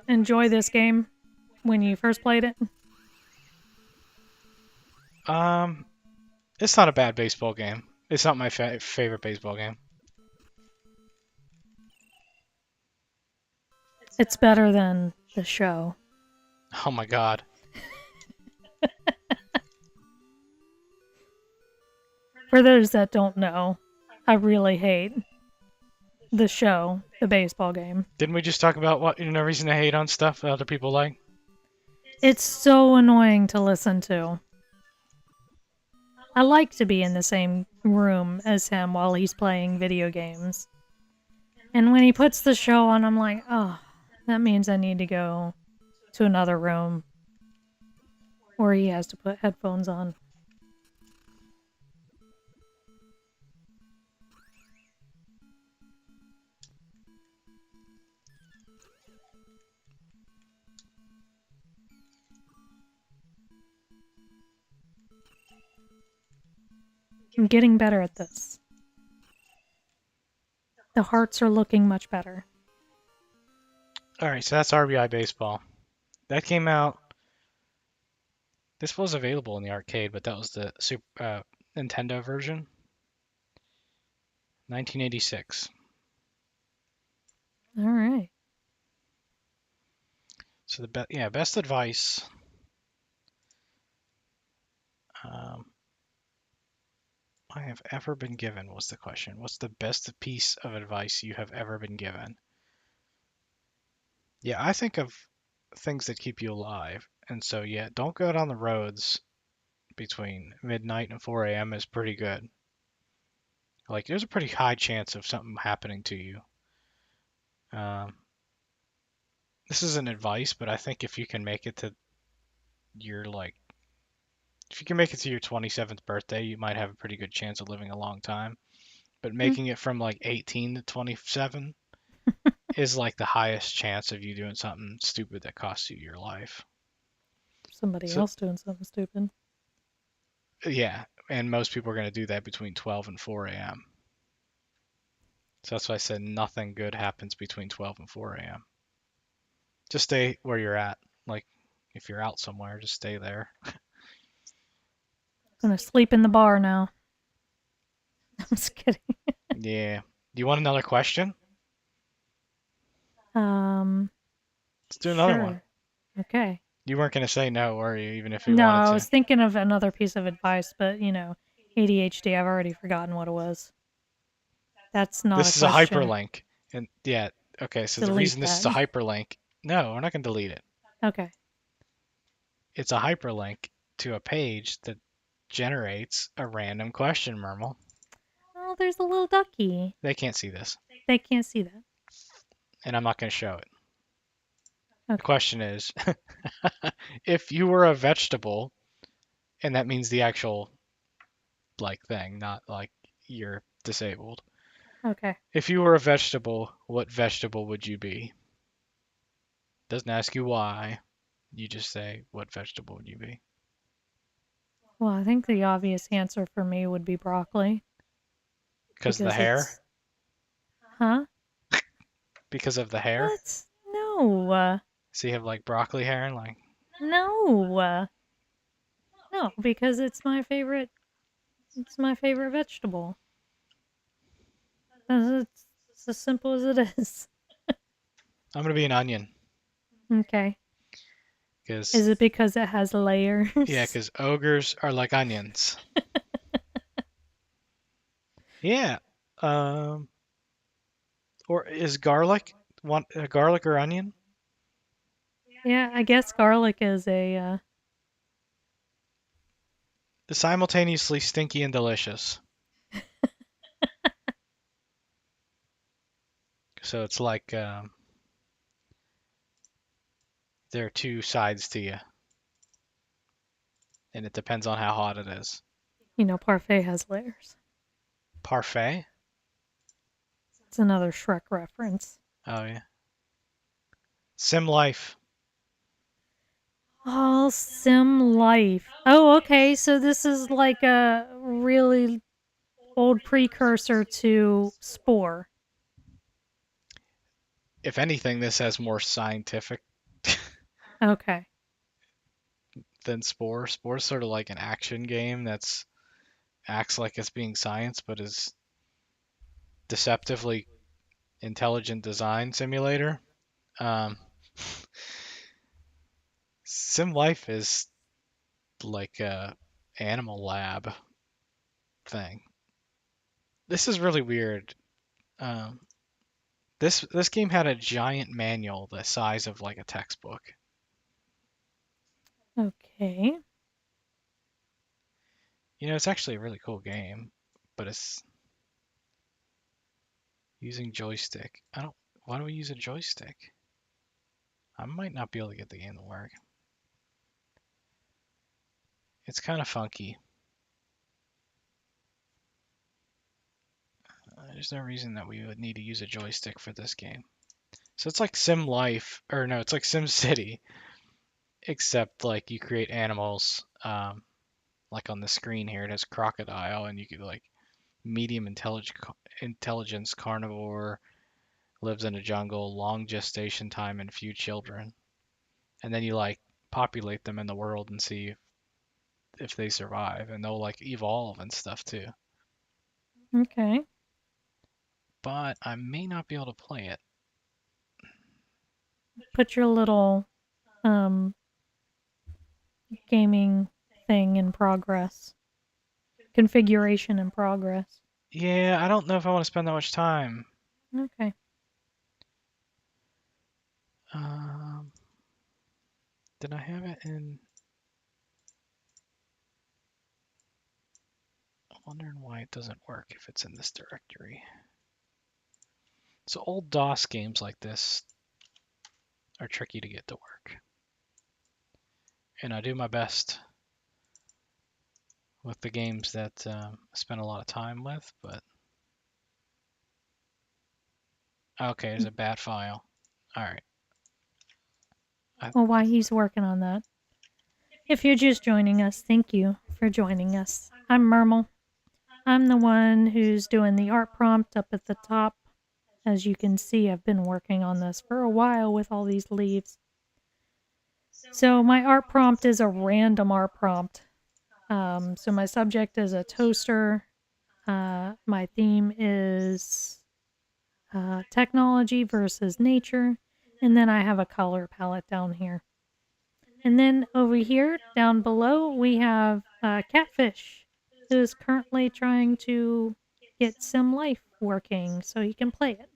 [SPEAKER 1] enjoy this game when you first played it?
[SPEAKER 2] It's not a bad baseball game. It's not my favorite baseball game.
[SPEAKER 1] It's better than the show.
[SPEAKER 2] Oh my god.
[SPEAKER 1] For those that don't know, I really hate the show, the baseball game.
[SPEAKER 2] Didn't we just talk about what no reason to hate on stuff that other people like?
[SPEAKER 1] It's so annoying to listen to. I like to be in the same room as him while he's playing video games. And when he puts the show on, I'm like, oh, that means I need to go to another room. Or he has to put headphones on. I'm getting better at this. The hearts are looking much better.
[SPEAKER 2] All right, so that's RBI Baseball. That came out. This was available in the arcade, but that was the Nintendo version. 1986.
[SPEAKER 1] All right.
[SPEAKER 2] So best advice. I have ever been given was the question. What's the best piece of advice you have ever been given? Yeah, I think of things that keep you alive. And so, yeah, don't go down the roads between midnight and 4 a.m. is pretty good. Like, there's a pretty high chance of something happening to you. This isn't advice, but I think if you can make it to your, like, if you can make it to your 27th birthday, you might have a pretty good chance of living a long time. But
[SPEAKER 1] Hmm.
[SPEAKER 2] making it from, like, 18 to 27 is, like, the highest chance of you doing something stupid that costs you your life.
[SPEAKER 1] Somebody
[SPEAKER 2] So,
[SPEAKER 1] else doing something stupid.
[SPEAKER 2] yeah, and most people are going to do that between 12 and 4 a.m. So that's why I said nothing good happens between 12 and 4 a.m. Just stay where you're at. Like, if you're out somewhere, just stay there.
[SPEAKER 1] Gonna sleep in the bar now. I'm just kidding.
[SPEAKER 2] Yeah. Do you want another question? Let's do another one.
[SPEAKER 1] Sure. Okay.
[SPEAKER 2] You weren't going to say no, were you, even if you
[SPEAKER 1] No,
[SPEAKER 2] wanted
[SPEAKER 1] I
[SPEAKER 2] to?
[SPEAKER 1] was thinking of another piece of advice, but ADHD, I've already forgotten what it was. That's not a
[SPEAKER 2] This is a
[SPEAKER 1] question.
[SPEAKER 2] hyperlink. And yeah, okay, so the
[SPEAKER 1] Delete
[SPEAKER 2] reason this is
[SPEAKER 1] that.
[SPEAKER 2] a hyperlink, no, we're not going to delete it.
[SPEAKER 1] Okay.
[SPEAKER 2] It's a hyperlink to a page that generates a random question, Mermal.
[SPEAKER 1] Oh, there's a little ducky.
[SPEAKER 2] They can't see this,
[SPEAKER 1] They can't see that.
[SPEAKER 2] and I'm not going to show it. The
[SPEAKER 1] Okay.
[SPEAKER 2] question is, if you were a vegetable, and that means the actual like thing, not like you're disabled.
[SPEAKER 1] Okay.
[SPEAKER 2] If you were a vegetable, what vegetable would you be? Doesn't ask you why. You just say, what vegetable would you be?
[SPEAKER 1] Well, I think the obvious answer for me would be broccoli
[SPEAKER 2] Because of the
[SPEAKER 1] because
[SPEAKER 2] hair?
[SPEAKER 1] it's. Huh?
[SPEAKER 2] Because of the hair?
[SPEAKER 1] What? No.
[SPEAKER 2] So you have like broccoli hair and like
[SPEAKER 1] No. No, because it's my favorite. It's my favorite vegetable. It's as simple as it is.
[SPEAKER 2] I'm gonna be an onion.
[SPEAKER 1] Okay.
[SPEAKER 2] Because
[SPEAKER 1] Is it because it has layers?
[SPEAKER 2] yeah, because ogres are like onions. Yeah. Um, or is garlic or onion?
[SPEAKER 1] Yeah, I guess garlic is a.
[SPEAKER 2] Simultaneously stinky and delicious. So it's like there are two sides to you, and it depends on how hot it is.
[SPEAKER 1] Parfait has layers.
[SPEAKER 2] Parfait?
[SPEAKER 1] It's another Shrek reference.
[SPEAKER 2] Oh yeah. SimLife.
[SPEAKER 1] Oh, SimLife. Oh, okay. So this is like a really old precursor to Spore.
[SPEAKER 2] If anything, this has more scientific
[SPEAKER 1] Okay.
[SPEAKER 2] than Spore. Spore's sort of like an action game that's acts like it's being science, but is deceptively intelligent design simulator. Um, SimLife is like a animal lab thing. This is really weird. Um, this game had a giant manual the size of like a textbook.
[SPEAKER 1] Okay.
[SPEAKER 2] It's actually a really cool game, but it's using joystick. I don't. Why do we use a joystick? I might not be able to get the game to work. It's kind of funky. There's no reason that we would need to use a joystick for this game. So it's like Sim Life, or no, it's like Sim City, except like you create animals. Like on the screen here, it has crocodile, and you could like medium intelligence carnivore, lives in a jungle, long gestation time, and few children. And then you like populate them in the world and see if they survive, and they'll like evolve and stuff too.
[SPEAKER 1] Okay.
[SPEAKER 2] But I may not be able to play it.
[SPEAKER 1] Put your little gaming thing in progress. Configuration in progress.
[SPEAKER 2] Yeah, I don't know if I want to spend that much time.
[SPEAKER 1] Okay.
[SPEAKER 2] Did I have it in? I'm wondering why it doesn't work if it's in this directory. So old DOS games like this are tricky to get to work. And I do my best with the games that I spend a lot of time with, but... Okay, there's a bad file. Alright.
[SPEAKER 1] Well, while he's working on that, if you're just joining us, thank you for joining us. I'm Mermal. I'm the one who's doing the art prompt up at the top. As you can see, I've been working on this for a while with all these leaves. So my art prompt is a random art prompt. So my subject is a toaster. My theme is technology versus nature. And then I have a color palette down here. And then over here, down below, we have Catfish, who is currently trying to get SimLife working so he can play it.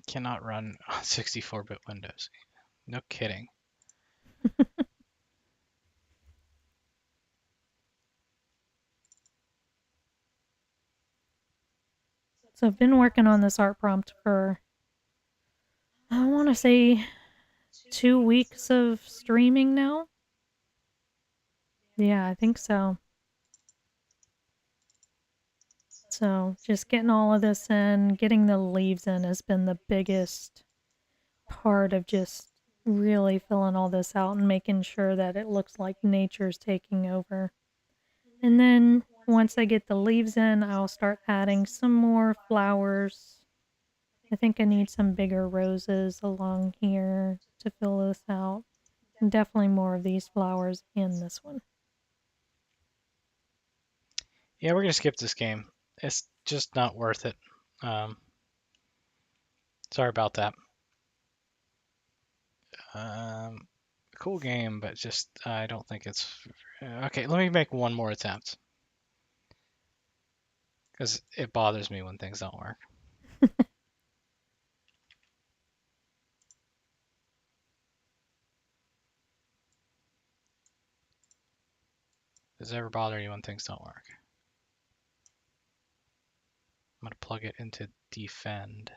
[SPEAKER 2] Cannot run on 64-bit Windows. No kidding.
[SPEAKER 1] So I've been working on this art prompt for, I want to say, 2 weeks of streaming now. Yeah, I think so. So just getting all of this in, getting the leaves in has been the biggest part of just really filling all this out and making sure that it looks like nature's taking over. And then once I get the leaves in, I'll start adding some more flowers. I think I need some bigger roses along here to fill this out. And definitely more of these flowers in this one.
[SPEAKER 2] Yeah, we're going to skip this game. It's just not worth it. Sorry about that. Cool game, but just I don't think it's... Okay, let me make one more attempt. Because it bothers me when things don't work. Does it ever bother you when things don't work? I'm going to plug it into defend.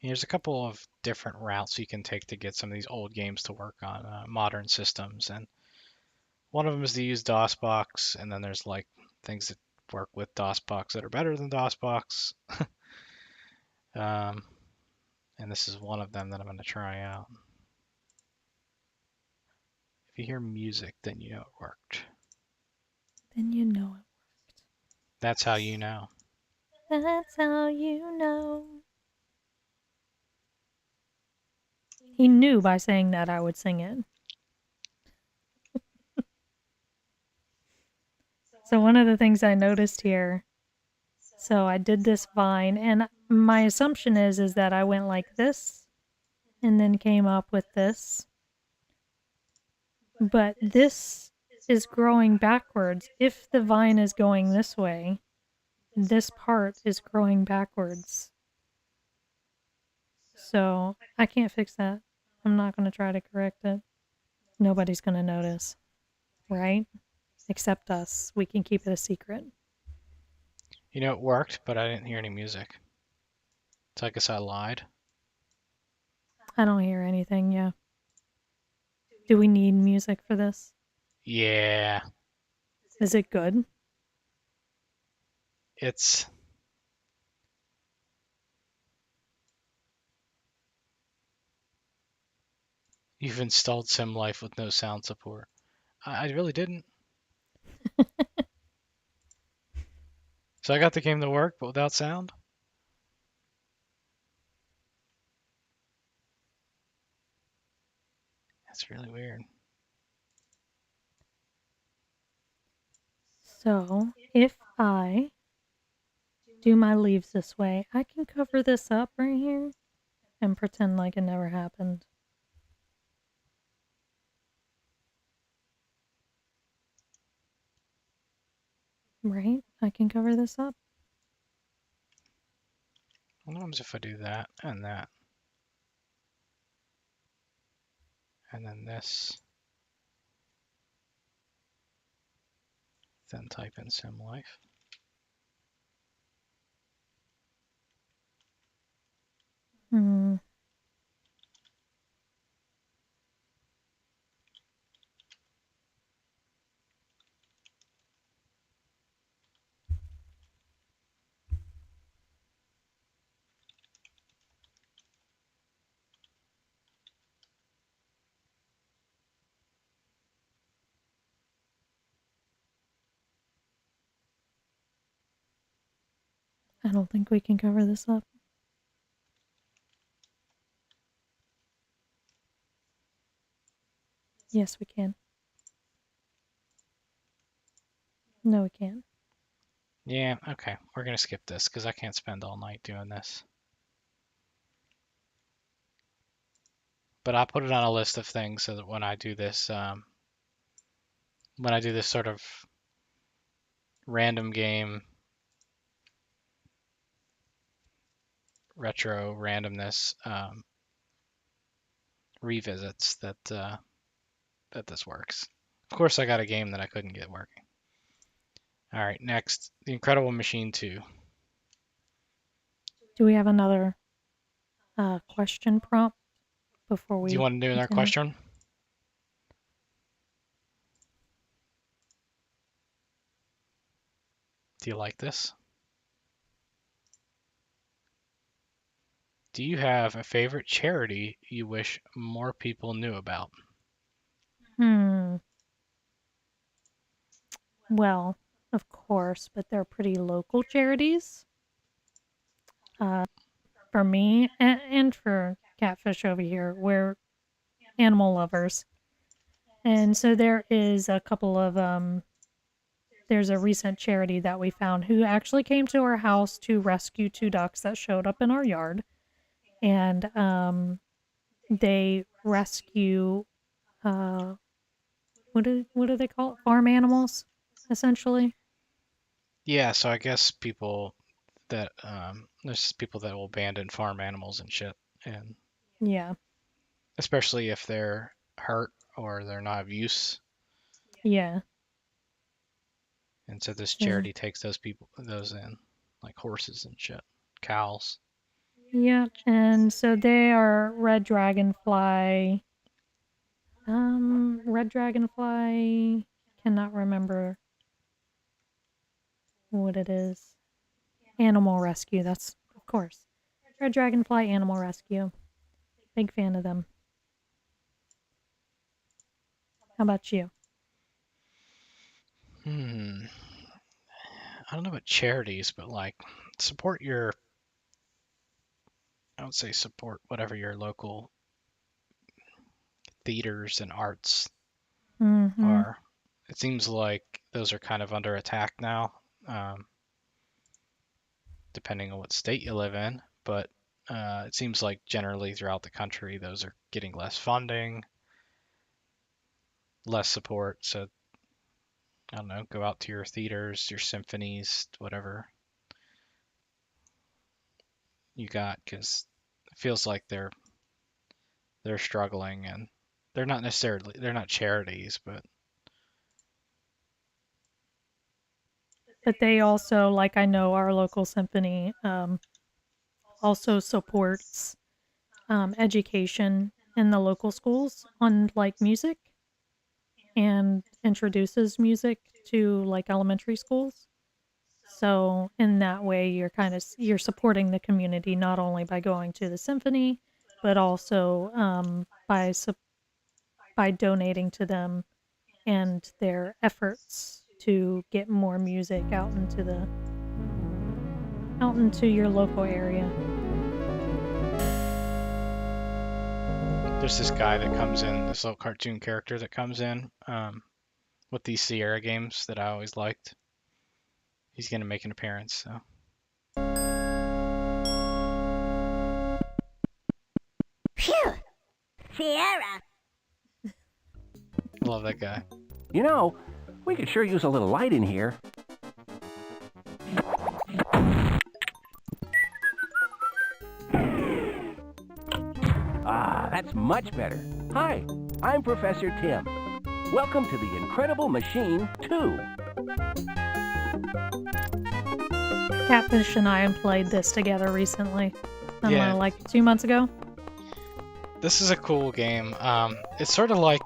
[SPEAKER 2] And there's a couple of different routes you can take to get some of these old games to work on modern systems. And one of them is to use DOSBox, and then there's like things that work with DOSBox that are better than DOSBox. And this is one of them that I'm going to try out. If you hear music, then you know it worked.
[SPEAKER 1] Then you know it worked.
[SPEAKER 2] That's how you know.
[SPEAKER 1] That's how you know. He knew by saying that I would sing it. So one of the things I noticed here, so I did this vine, and my assumption is that I went like this, and then came up with this. But this is growing backwards. If the vine is going this way, this part is growing backwards. So I can't fix that. I'm not going to try to correct it. Nobody's going to notice, right? Except us. We can keep it a secret.
[SPEAKER 2] You know, it worked, but I didn't hear any music. So I guess I lied.
[SPEAKER 1] I don't hear anything, yeah. Do we need music for this?
[SPEAKER 2] Yeah.
[SPEAKER 1] Is it good?
[SPEAKER 2] It's you've installed SimLife with no sound support. I really didn't. So I got the game to work, but without sound. That's really weird.
[SPEAKER 1] So if I do my leaves this way, I can cover this up right here and pretend like it never happened. Right? I can cover this up.
[SPEAKER 2] What happens if I do that, and then this, then type in SimLife.
[SPEAKER 1] Hmm. I don't think we can cover this up. Yes, we can. No, we can't.
[SPEAKER 2] Yeah, okay. We're gonna skip this because I can't spend all night doing this. But I'll put it on a list of things so that when I do this sort of random game, retro randomness revisits, that this works. Of course, I got a game that I couldn't get working. All right, next, The Incredible Machine 2.
[SPEAKER 1] Do we have another question prompt before
[SPEAKER 2] Do you
[SPEAKER 1] we
[SPEAKER 2] want to do another
[SPEAKER 1] continue?
[SPEAKER 2] question? Do you like this? Do you have a favorite charity you wish more people knew about?
[SPEAKER 1] Well, of course, but they're pretty local charities. For me and for Catfish over here, we're animal lovers. And so there is a couple of there's a recent charity that we found who actually came to our house to rescue two ducks that showed up in our yard. And they rescue what do they call it? Farm animals, essentially.
[SPEAKER 2] Yeah, so I guess people that there's people that will abandon farm animals and shit, and
[SPEAKER 1] Yeah.
[SPEAKER 2] especially if they're hurt or they're not of use.
[SPEAKER 1] Yeah.
[SPEAKER 2] And so this
[SPEAKER 1] So
[SPEAKER 2] charity takes those in, like horses and shit, cows.
[SPEAKER 1] yeah, and so they are red dragonfly. Red dragonfly. Cannot remember what it is. Animal rescue. That's of course. Red dragonfly animal rescue. Big fan of them. How about you?
[SPEAKER 2] I don't know about charities, but like support your, I would say support whatever your local theaters and arts
[SPEAKER 1] Mm-hmm.
[SPEAKER 2] are. It seems like those are kind of under attack now, depending on what state you live in. But it seems like generally throughout the country, those are getting less funding, less support. So I don't know, go out to your theaters, your symphonies, whatever you got, because it feels like they're struggling, and they're not charities, but
[SPEAKER 1] But they also, like I know our local symphony, also supports education in the local schools on like music and introduces music to like elementary schools. So in that way, you're supporting the community not only by going to the symphony, but also by donating to them and their efforts to get more music out into your local area.
[SPEAKER 2] There's this guy that comes in, this little cartoon character that comes in with these Sierra games that I always liked. He's going to make an appearance, so.
[SPEAKER 4] Phew! Sierra!
[SPEAKER 2] I love that guy.
[SPEAKER 5] You know, we could sure use a little light in here. Ah, that's much better. Hi, I'm Professor Tim. Welcome to the Incredible Machine 2.
[SPEAKER 1] Catfish and I played this together recently. I don't
[SPEAKER 2] Yeah.
[SPEAKER 1] know, like 2 months ago.
[SPEAKER 2] This is a cool game. It's sort of like,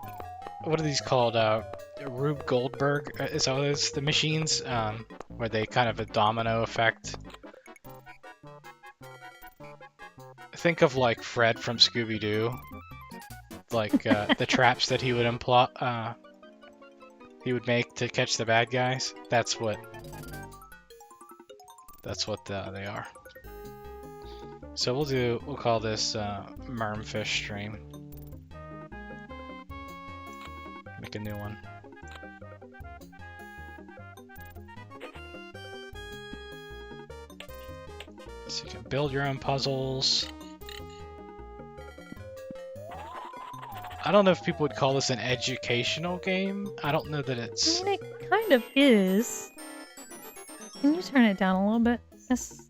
[SPEAKER 2] what are these called? Rube Goldberg, is that what it is? The machines, where they kind of a domino effect. Think of like Fred from Scooby-Doo, like the traps that he would make to catch the bad guys. That's what they are. So we'll call this MermFish stream. Make a new one. So you can build your own puzzles. I don't know if people would call this an educational game. I don't know that
[SPEAKER 1] I
[SPEAKER 2] it's...
[SPEAKER 1] mean, it kind of is. Can you turn it down a little bit? Yes.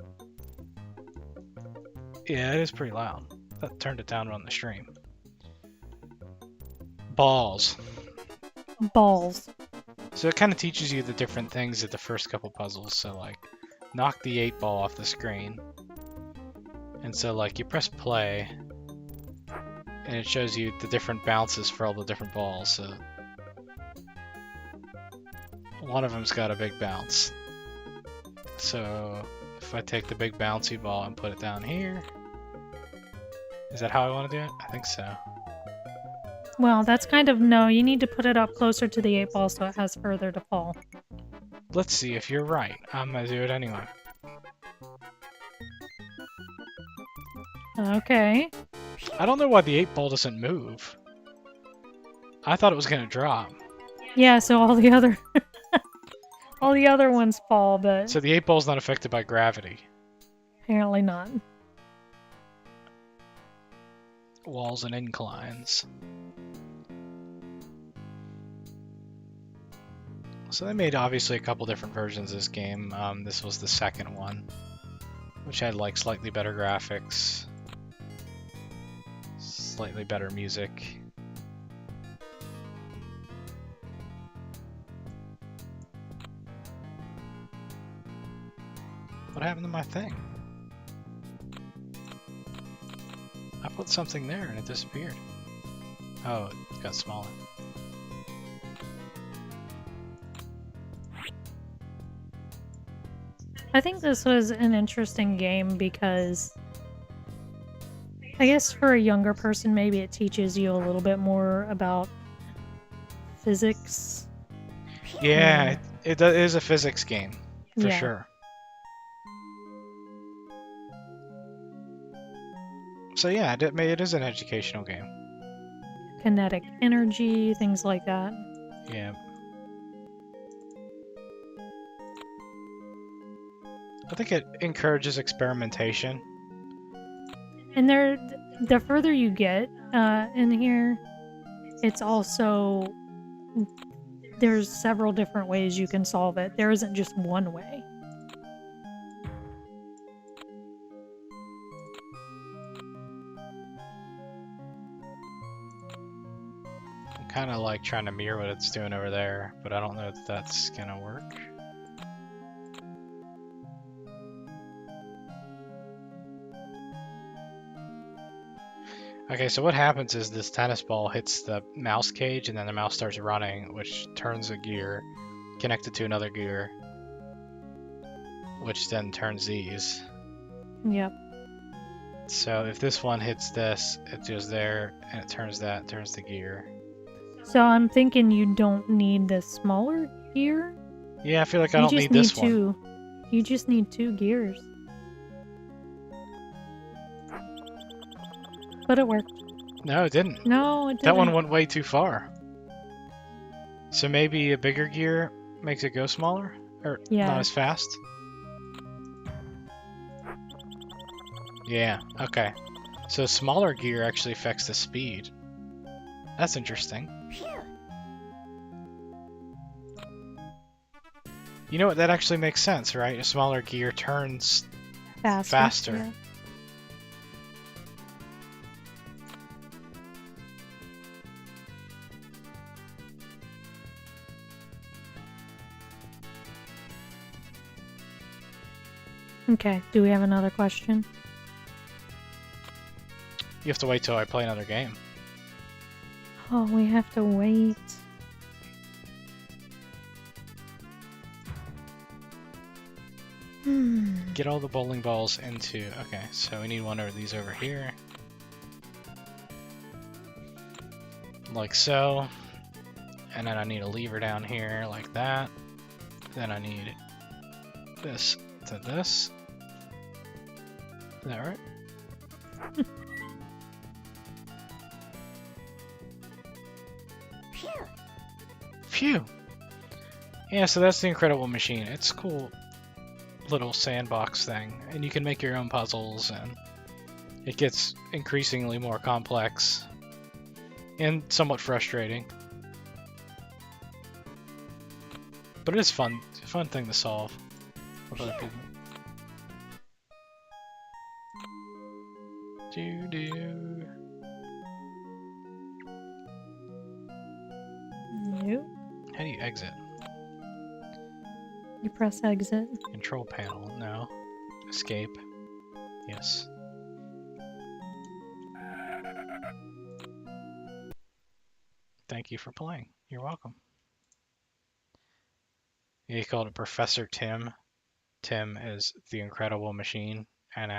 [SPEAKER 2] Yeah, it is pretty loud. I turned it down on the stream. Balls.
[SPEAKER 1] Balls.
[SPEAKER 2] So it kind of teaches you the different things at the first couple puzzles. So like, knock the 8-ball off the screen. And so like, you press play, and it shows you the different bounces for all the different balls. So one of them's got a big bounce. So if I take the big bouncy ball and put it down here, is that how I want to do it? I think so.
[SPEAKER 1] Well, that's kind of no. You need to put it up closer to the 8-ball so it has further to fall.
[SPEAKER 2] Let's see if you're right. I'm gonna do it anyway.
[SPEAKER 1] Okay.
[SPEAKER 2] I don't know why the 8-ball doesn't move. I thought it was gonna drop.
[SPEAKER 1] Yeah, so all the other all the other ones fall, but
[SPEAKER 2] So the 8-ball's not affected by gravity.
[SPEAKER 1] apparently not.
[SPEAKER 2] Walls and inclines. So they made obviously a couple different versions of this game. This was the second one, which had like slightly better graphics, slightly better music. What happened to my thing? I put something there and it disappeared. Oh, it got smaller.
[SPEAKER 1] I think this was an interesting game because I guess for a younger person, maybe it teaches you a little bit more about physics.
[SPEAKER 2] Yeah, it is a physics game, for
[SPEAKER 1] Yeah.
[SPEAKER 2] sure. So yeah, it is an educational game.
[SPEAKER 1] Kinetic energy, things like that.
[SPEAKER 2] Yeah. I think it encourages experimentation.
[SPEAKER 1] And the further you get in here, it's also there's several different ways you can solve it. There isn't just one way.
[SPEAKER 2] I'm kind of like trying to mirror what it's doing over there, but I don't know if that's gonna work. Okay, so what happens is this tennis ball hits the mouse cage and then the mouse starts running, which turns a gear connected to another gear. which then turns these.
[SPEAKER 1] Yep.
[SPEAKER 2] So if this one hits this, it goes there, and it turns that, turns the gear.
[SPEAKER 1] So I'm thinking you don't need the smaller gear.
[SPEAKER 2] Yeah, I feel like I
[SPEAKER 1] You
[SPEAKER 2] don't
[SPEAKER 1] just
[SPEAKER 2] need this one.
[SPEAKER 1] two. You just need 2 gears. But it worked.
[SPEAKER 2] No, it didn't.
[SPEAKER 1] No, it didn't.
[SPEAKER 2] That one went way too far. So maybe a bigger gear makes it go smaller? Or
[SPEAKER 1] Yeah.
[SPEAKER 2] not as fast? Yeah, okay. So smaller gear actually affects the speed. That's interesting.
[SPEAKER 4] Phew.
[SPEAKER 2] You know what? That actually makes sense, right? A smaller gear turns faster.
[SPEAKER 1] Yeah. Okay, do we have another question?
[SPEAKER 2] You have to wait till I play another game.
[SPEAKER 1] Oh, we have to wait.
[SPEAKER 2] Get all the bowling balls into... Okay, so we need one of these over here. Like so. And then I need a lever down here like that. Then I need this to this. Is that right?
[SPEAKER 4] Phew.
[SPEAKER 2] Phew! Yeah, so that's the Incredible Machine. It's a cool little sandbox thing, and you can make your own puzzles, and it gets increasingly more complex and somewhat frustrating. But it is fun. It's a fun thing to solve with other people. Do-do.
[SPEAKER 1] Nope.
[SPEAKER 2] How do you exit?
[SPEAKER 1] You press exit.
[SPEAKER 2] Control panel, no. Escape, yes. Thank you for playing. You're welcome. Yeah, you called it Professor Tim. Tim is the Incredible Machine, and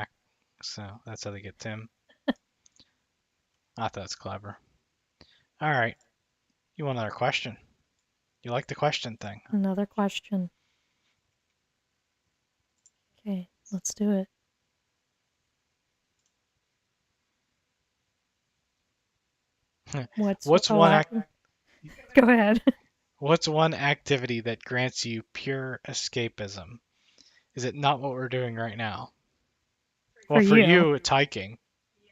[SPEAKER 2] so that's how they get Tim. I thought that's clever. All right, you want another question? You like the question thing?
[SPEAKER 1] Another question. Okay, let's do it.
[SPEAKER 2] What's one
[SPEAKER 1] Go ahead.
[SPEAKER 2] What's one activity that grants you pure escapism? Is it not what we're doing right now? Well, for you, it's hiking.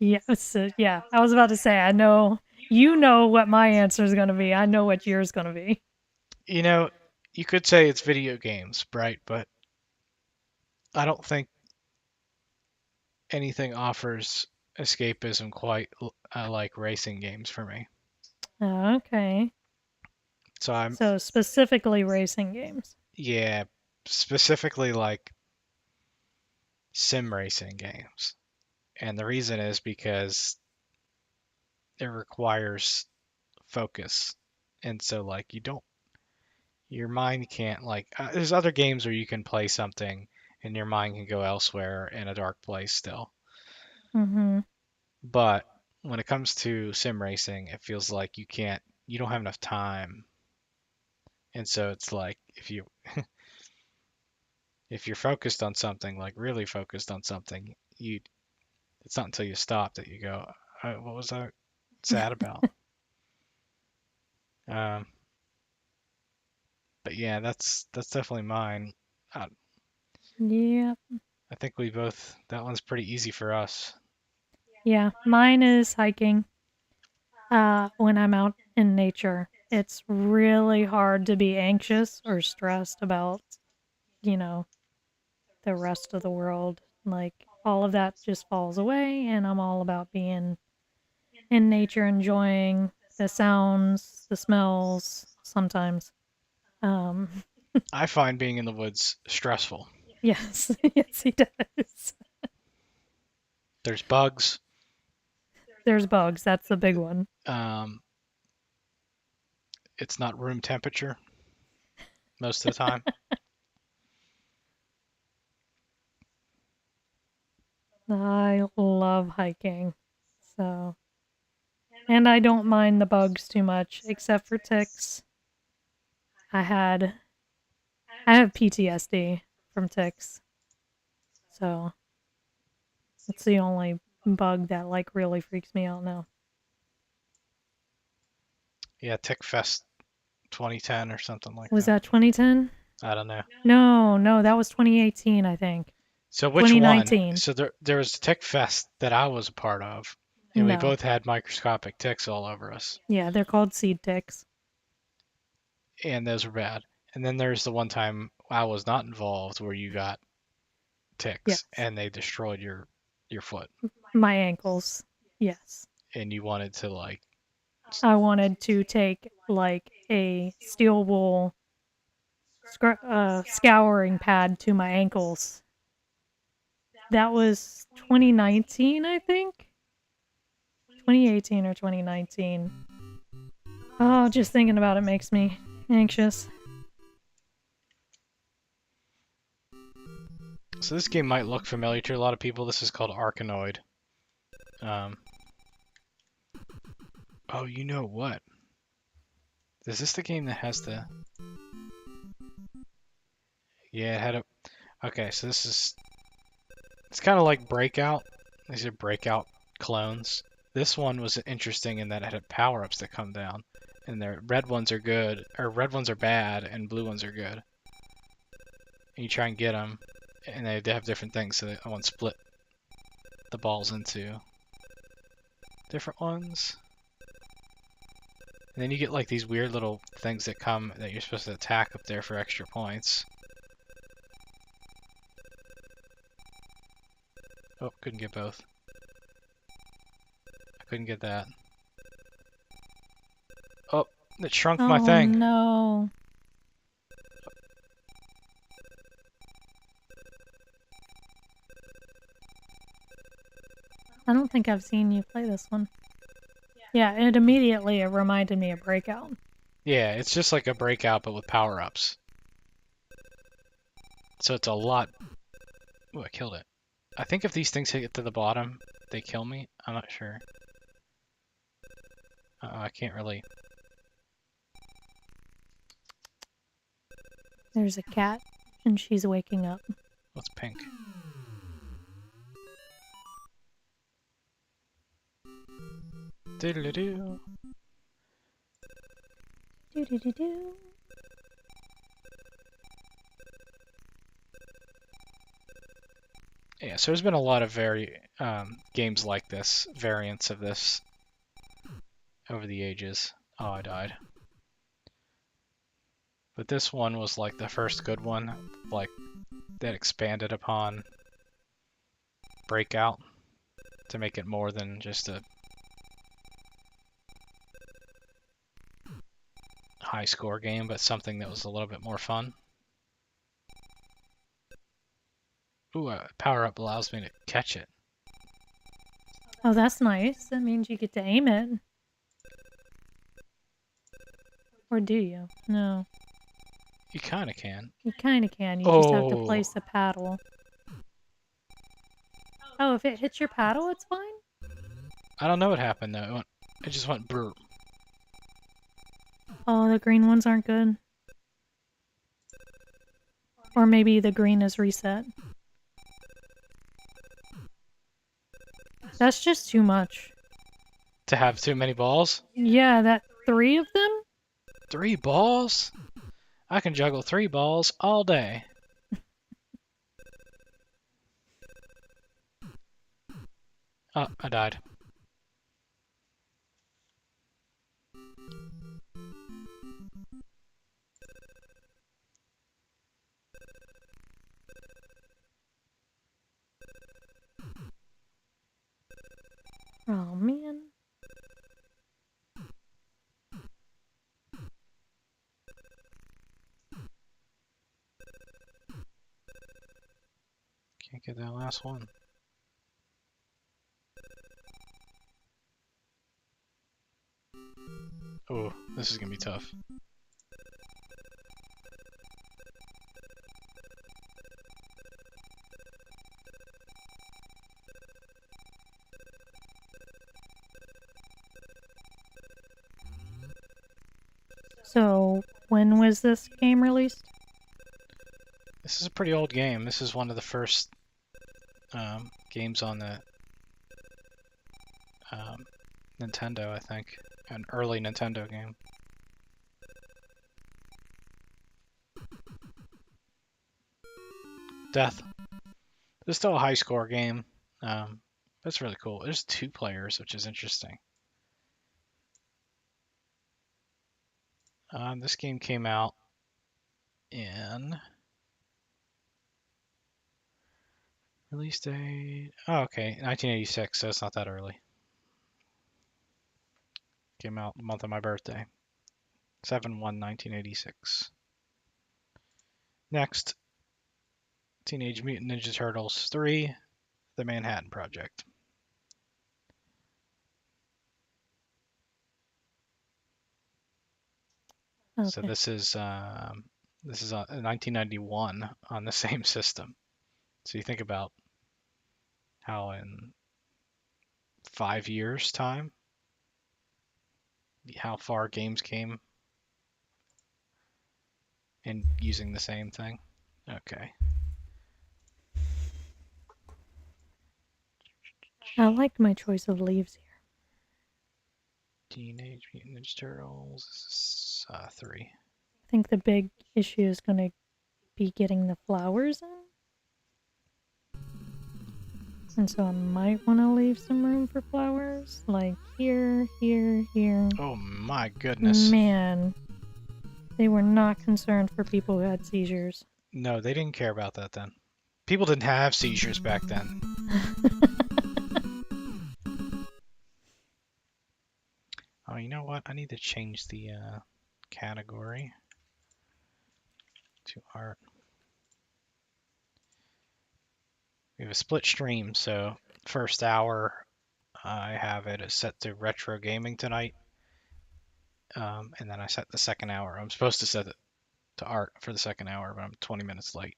[SPEAKER 1] Yes, yeah. I was about to say, I know you know what my answer is going to be. I know what yours going to be.
[SPEAKER 2] You know, you could say it's video games, right? But I don't think anything offers escapism quite like racing games for me.
[SPEAKER 1] Okay. So specifically racing games.
[SPEAKER 2] Yeah, specifically like sim racing games. And the reason is because it requires focus. And so like your mind can't there's other games where you can play something and your mind can go elsewhere in a dark place still.
[SPEAKER 1] Mm-hmm.
[SPEAKER 2] But when it comes to sim racing, it feels like you don't have enough time. And so it's like if you're focused on something, like really focused on something, it's not until you stop that you go, what was I sad about? But yeah, that's definitely mine.
[SPEAKER 1] Yep.
[SPEAKER 2] I think that one's pretty easy for us.
[SPEAKER 1] Yeah, mine is hiking. When I'm out in nature, it's really hard to be anxious or stressed about, the rest of the world. Like, all of that just falls away, and I'm all about being in nature, enjoying the sounds, the smells, sometimes.
[SPEAKER 2] I find being in the woods stressful.
[SPEAKER 1] Yes, yes, he does.
[SPEAKER 2] There's bugs.
[SPEAKER 1] There's bugs. That's the big one.
[SPEAKER 2] It's not room temperature most of the time.
[SPEAKER 1] I love hiking. So, and I don't mind the bugs too much, except for ticks. I have PTSD from ticks. So, it's the only bug that like really freaks me out now.
[SPEAKER 2] Yeah, Tick Fest 2010 or something like
[SPEAKER 1] Was
[SPEAKER 2] that.
[SPEAKER 1] that 2010?
[SPEAKER 2] I don't know.
[SPEAKER 1] No, that was 2018, I think.
[SPEAKER 2] So which one?
[SPEAKER 1] 2019.
[SPEAKER 2] So there was Tick Fest that I was a part of, and we
[SPEAKER 1] No.
[SPEAKER 2] both had microscopic ticks all over us,
[SPEAKER 1] Yeah, they're called seed ticks.
[SPEAKER 2] and those were bad. And then there's the one time I was not involved where you got ticks
[SPEAKER 1] Yes.
[SPEAKER 2] and they destroyed your foot,
[SPEAKER 1] My ankles. Yes.
[SPEAKER 2] and you wanted to like
[SPEAKER 1] I wanted to take like a steel wool scouring pad to my ankles. That was 2019, I think. 2018 or 2019. Oh, just thinking about it makes me anxious.
[SPEAKER 2] So this game might look familiar to a lot of people. This is called Arkanoid. Oh, you know what? Is this the game that has the... Yeah, it had a... Okay, so this is... It's kind of like Breakout. These are Breakout clones. This one was interesting in that it had power-ups that come down. And the red ones are good, or red ones are bad, and blue ones are good. And you try and get them, and they have different things, so that one split the balls into different ones. And then you get like these weird little things that come that you're supposed to attack up there for extra points. Oh, couldn't get both. I couldn't get that. Oh, it shrunk my thing.
[SPEAKER 1] Oh no. I don't think I've seen you play this one. Yeah, it reminded me of Breakout.
[SPEAKER 2] Yeah, it's just like a Breakout, but with power-ups. So it's a lot... Ooh, I killed it. I think if these things hit to the bottom, they kill me. I'm not sure. I can't really...
[SPEAKER 1] There's a cat, and she's waking up.
[SPEAKER 2] What's pink? Doodle-doo.
[SPEAKER 1] Do-do-do-do.
[SPEAKER 2] Yeah, so there's been a lot of games like this, variants of this, over the ages. Oh, I died. But this one was like the first good one, like that expanded upon Breakout to make it more than just a high score game, but something that was a little bit more fun. Ooh, a power-up allows me to catch it.
[SPEAKER 1] Oh, that's nice. That means you get to aim it. Or do you? No.
[SPEAKER 2] You kind of can.
[SPEAKER 1] You kind of can. You just have to place the paddle. Oh, if it hits your paddle, it's fine?
[SPEAKER 2] I don't know what happened though. It just went brr.
[SPEAKER 1] Oh, the green ones aren't good. Or maybe the green is reset. That's just too much.
[SPEAKER 2] To have too many balls?
[SPEAKER 1] Yeah, that 3 of them?
[SPEAKER 2] 3 balls? I can juggle 3 balls all day. Oh, I died.
[SPEAKER 1] Oh, man.
[SPEAKER 2] Can't get that last one. Oh, this is gonna be tough.
[SPEAKER 1] So, when was this game released?
[SPEAKER 2] This is a pretty old game. This is one of the first games on the Nintendo, I think. An early Nintendo game. Death. It's still a high score game. That's really cool. There's 2 players, which is interesting. This game came out in release date. Oh, okay, 1986. So it's not that early. Came out the month of my birthday, 7/1/1986. Next, Teenage Mutant Ninja Turtles 3: The Manhattan Project.
[SPEAKER 1] Okay.
[SPEAKER 2] So this is 1991 on the same system. So you think about how in 5 years' time, how far games came in using the same thing. Okay.
[SPEAKER 1] I like my choice of leaves here.
[SPEAKER 2] Teenage Mutant Ninja Turtles 3.
[SPEAKER 1] I think the big issue is going to be getting the flowers in. And so I might want to leave some room for flowers. Like here, here, here.
[SPEAKER 2] Oh my goodness.
[SPEAKER 1] Man. They were not concerned for people who had seizures.
[SPEAKER 2] No, they didn't care about that then. People didn't have seizures back then. Oh, you know what? I need to change the category to art. We have a split stream, so first hour I have it as set to retro gaming tonight. And then I set the second hour. I'm supposed to set it to art for the second hour, but I'm 20 minutes late.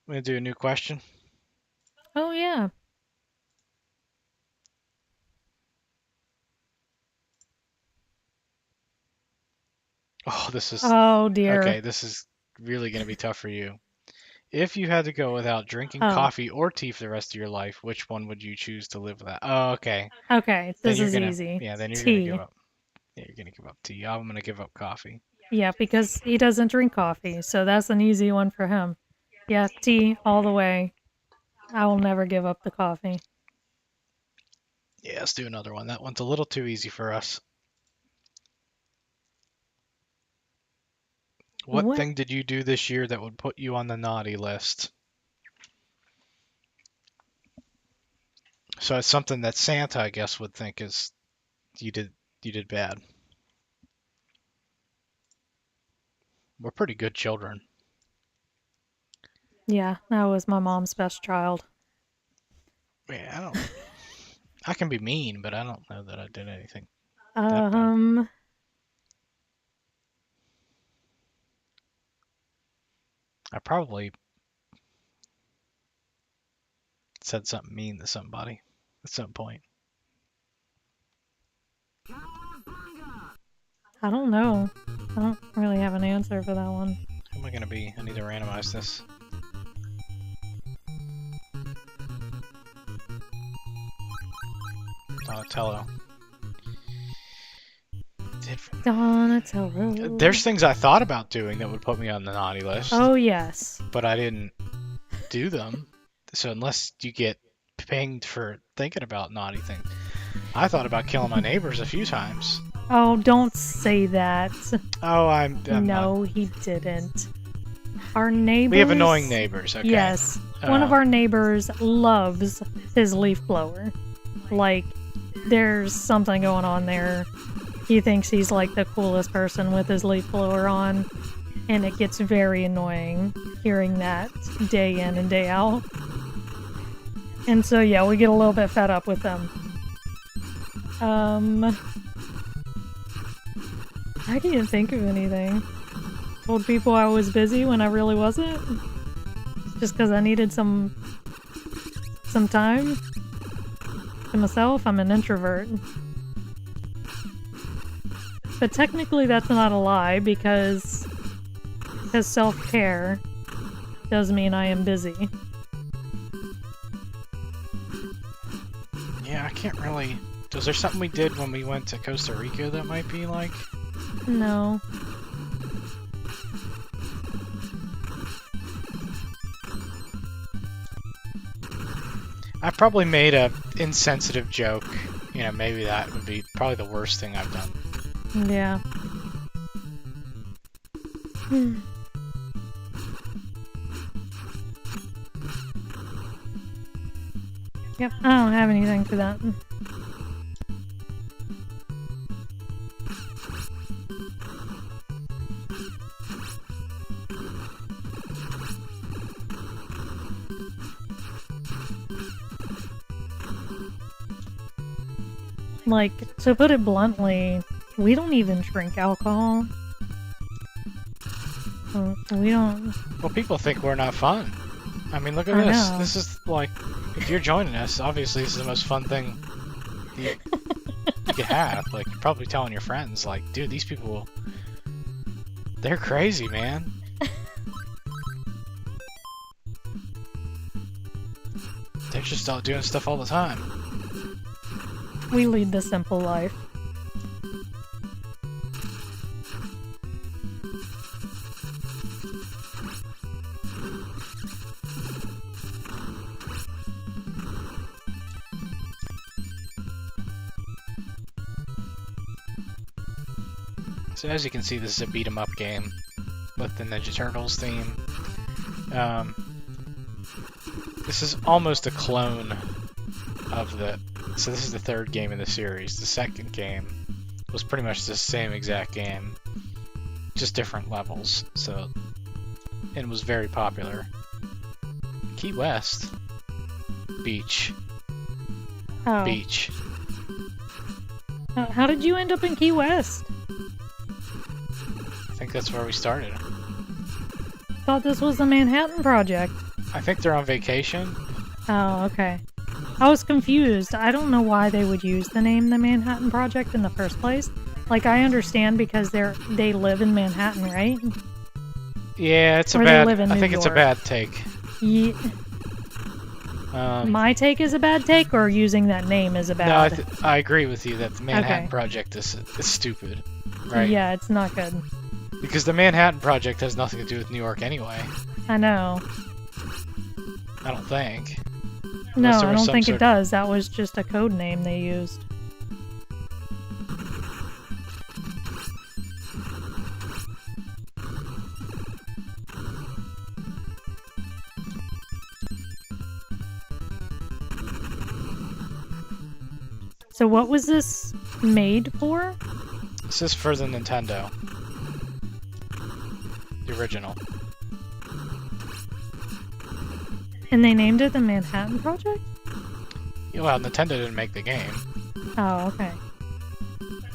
[SPEAKER 2] I'm going to do a new question.
[SPEAKER 1] Oh, yeah.
[SPEAKER 2] Oh, this is...
[SPEAKER 1] Oh, dear.
[SPEAKER 2] Okay, this is really going to be tough for you. If you had to go without drinking coffee or tea for the rest of your life, which one would you choose to live without? Oh, okay.
[SPEAKER 1] Okay, this is easy.
[SPEAKER 2] Yeah, then you're
[SPEAKER 1] tea.
[SPEAKER 2] going to give up. Yeah, you're going to give up tea. I'm going to give up coffee.
[SPEAKER 1] Yeah, because he doesn't drink coffee, so that's an easy one for him. Yeah, tea all the way. I will never give up the coffee.
[SPEAKER 2] Yeah, let's do another one. That one's a little too easy for us. What thing did you do this year that would put you on the naughty list? So it's something that Santa, I guess, would think is you did bad. We're pretty good children.
[SPEAKER 1] Yeah, that was my mom's best child.
[SPEAKER 2] Yeah, I can be mean, but I don't know that I did anything. I probably said something mean to somebody at some point.
[SPEAKER 1] I don't know. I don't really have an answer for that one.
[SPEAKER 2] Who am I gonna be? I need to randomize this. Donatello.
[SPEAKER 1] Donatello.
[SPEAKER 2] There's things I thought about doing that would put me on the naughty list.
[SPEAKER 1] Oh, yes.
[SPEAKER 2] But I didn't do them. So unless you get pinged for thinking about naughty things. I thought about killing my neighbors a few times.
[SPEAKER 1] Oh, don't say that.
[SPEAKER 2] Oh, I'm
[SPEAKER 1] no,
[SPEAKER 2] not.
[SPEAKER 1] he didn't. Our neighbors...
[SPEAKER 2] We have annoying neighbors, okay.
[SPEAKER 1] Yes. One of our neighbors loves his leaf blower. Like, there's something going on there. He thinks he's like the coolest person with his leaf blower on. And it gets very annoying hearing that day in and day out. And so, yeah, we get a little bit fed up with them. I didn't think of anything. Told people I was busy when I really wasn't. Just because I needed some time to myself. I'm an introvert. But technically that's not a lie because self-care does mean I am busy.
[SPEAKER 2] Yeah, I can't really... Was there something we did when we went to Costa Rica that might be like...
[SPEAKER 1] No.
[SPEAKER 2] I probably made a insensitive joke. You know, maybe that would be probably the worst thing I've done.
[SPEAKER 1] Yeah. Yep, I don't have anything for that. Like, to put it bluntly, we don't even drink alcohol. We don't...
[SPEAKER 2] Well, people think we're not fun. I mean, look at
[SPEAKER 1] I
[SPEAKER 2] this.
[SPEAKER 1] know.
[SPEAKER 2] This is like, if you're joining us, obviously this is the most fun thing you could have. Like, you're probably telling your friends, like, dude, these people, they're crazy, man. They're just out doing stuff all the time.
[SPEAKER 1] We lead the simple life.
[SPEAKER 2] So as you can see, this is a beat 'em up game with the Ninja Turtles theme. This is almost a clone of the... So this is the third game in the series. The second game was pretty much the same exact game, just different levels. So it was very popular. Key West. Beach.
[SPEAKER 1] Oh.
[SPEAKER 2] Beach.
[SPEAKER 1] How did you end up in Key West?
[SPEAKER 2] I think that's where we started.
[SPEAKER 1] Thought this was the Manhattan Project.
[SPEAKER 2] I think they're on vacation.
[SPEAKER 1] Oh, okay. I was confused. I don't know why they would use the name the Manhattan Project in the first place. Like, I understand because they live in Manhattan, right?
[SPEAKER 2] Yeah, it's a
[SPEAKER 1] Or they
[SPEAKER 2] bad...
[SPEAKER 1] live in
[SPEAKER 2] I
[SPEAKER 1] New
[SPEAKER 2] think it's a
[SPEAKER 1] York.
[SPEAKER 2] bad take.
[SPEAKER 1] Ye- My take is a bad take, or using that name is a
[SPEAKER 2] No,
[SPEAKER 1] bad...
[SPEAKER 2] I agree with you that the Manhattan
[SPEAKER 1] Okay.
[SPEAKER 2] Project is stupid, right?
[SPEAKER 1] Yeah, it's not good.
[SPEAKER 2] Because the Manhattan Project has nothing to do with New York anyway.
[SPEAKER 1] I know.
[SPEAKER 2] I don't think.
[SPEAKER 1] No,
[SPEAKER 2] Unless there
[SPEAKER 1] I
[SPEAKER 2] was
[SPEAKER 1] don't
[SPEAKER 2] some
[SPEAKER 1] think
[SPEAKER 2] sort
[SPEAKER 1] it does. That was just a code name they used. So what was this made for?
[SPEAKER 2] This is for the Nintendo. The original.
[SPEAKER 1] And they named it the Manhattan Project?
[SPEAKER 2] Yeah, well, Nintendo didn't make the game.
[SPEAKER 1] Oh, okay.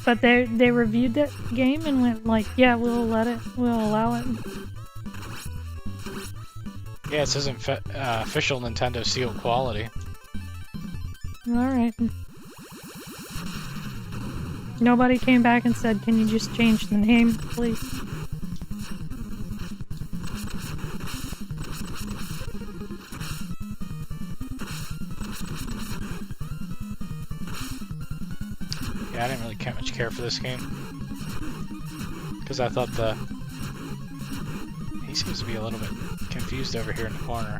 [SPEAKER 1] But they reviewed that game and went like, yeah, we'll allow it.
[SPEAKER 2] Yeah, it says official Nintendo sealed quality.
[SPEAKER 1] Alright. Nobody came back and said, can you just change the name, please?
[SPEAKER 2] Yeah, I didn't really much care for this game. Because I thought he seems to be a little bit confused over here in the corner.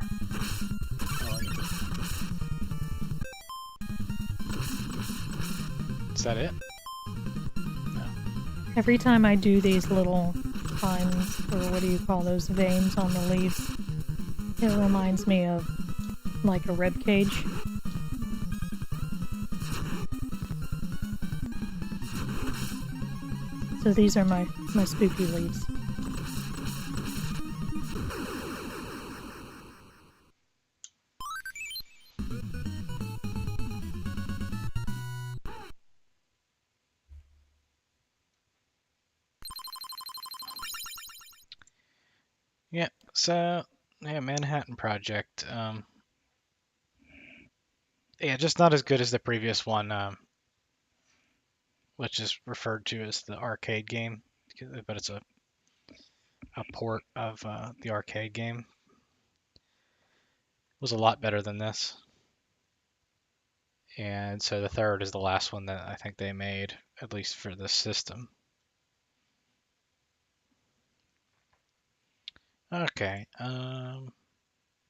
[SPEAKER 2] Is that it? No.
[SPEAKER 1] Every time I do these little lines, or what do you call those, veins on the leaves, it reminds me of like a rib cage. So these are my spooky leaves.
[SPEAKER 2] Yeah, so, yeah, Manhattan Project. Yeah, just not as good as the previous one. which is referred to as the arcade game, but it's a port of the arcade game. It was a lot better than this. And so the third is the last one that I think they made, at least for this system. Okay,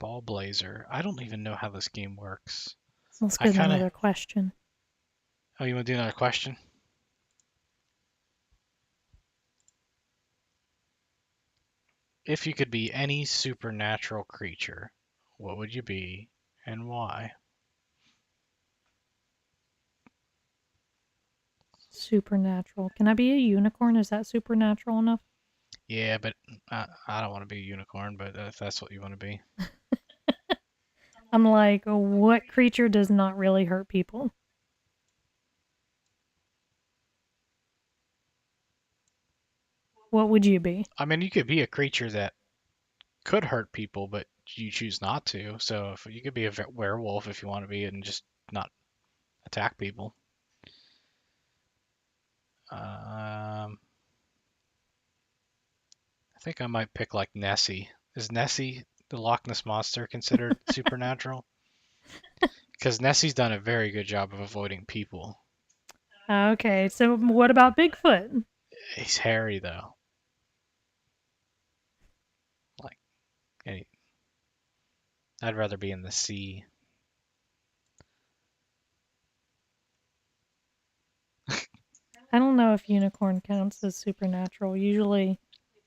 [SPEAKER 2] Ballblazer. I don't even know how this game works.
[SPEAKER 1] Let's
[SPEAKER 2] I
[SPEAKER 1] get
[SPEAKER 2] kinda-
[SPEAKER 1] another question.
[SPEAKER 2] Oh, you want to do another question? If you could be any supernatural creature, what would you be and why?
[SPEAKER 1] Supernatural. Can I be a unicorn? Is that supernatural enough?
[SPEAKER 2] Yeah, but I don't want to be a unicorn, but if that's what you want to be.
[SPEAKER 1] I'm like, what creature does not really hurt people? What would you be?
[SPEAKER 2] I mean, you could be a creature that could hurt people, but you choose not to. So if you could be a werewolf if you want to be and just not attack people. I think I might pick like Nessie. Is Nessie the Loch Ness Monster considered supernatural? Because Nessie's done a very good job of avoiding people.
[SPEAKER 1] Okay, so what about Bigfoot?
[SPEAKER 2] He's hairy though. Like, I'd rather be in the sea.
[SPEAKER 1] I don't know if unicorn counts as supernatural. Usually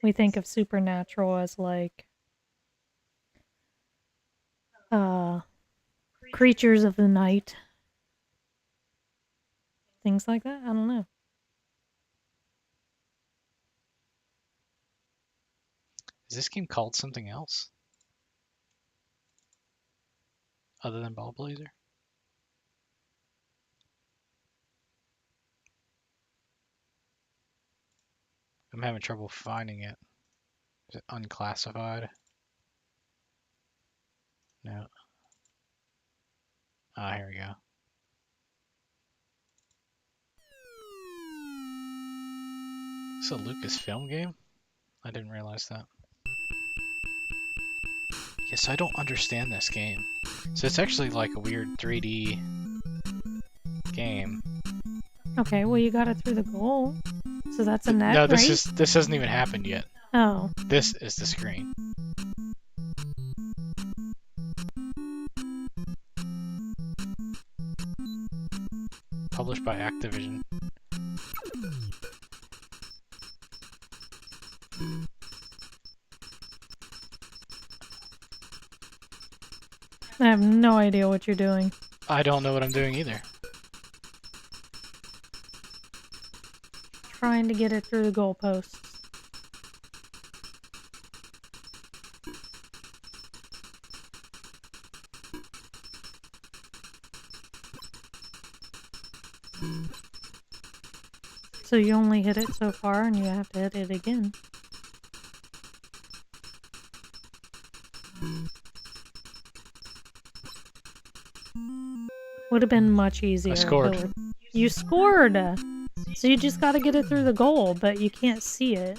[SPEAKER 1] we think of supernatural as like creatures of the night. Things like that. I don't know.
[SPEAKER 2] Is this game called something else? Other than Ballblazer? I'm having trouble finding it. Is it unclassified? No. Ah, here we go. Is this a Lucasfilm game? I didn't realize that. Yes, I don't understand this game. So it's actually like a weird 3D game.
[SPEAKER 1] Okay, well you got it through the goal. So that's a net,
[SPEAKER 2] No,
[SPEAKER 1] right?
[SPEAKER 2] this hasn't even happened yet.
[SPEAKER 1] Oh.
[SPEAKER 2] This is the screen. Published by Activision.
[SPEAKER 1] I have no idea what you're doing.
[SPEAKER 2] I don't know what I'm doing either.
[SPEAKER 1] Trying to get it through the goalposts. So you only hit it so far and you have to hit it again. Would have been much easier.
[SPEAKER 2] I scored.
[SPEAKER 1] if it were- You scored! So you just gotta get it through the goal, but you can't see it.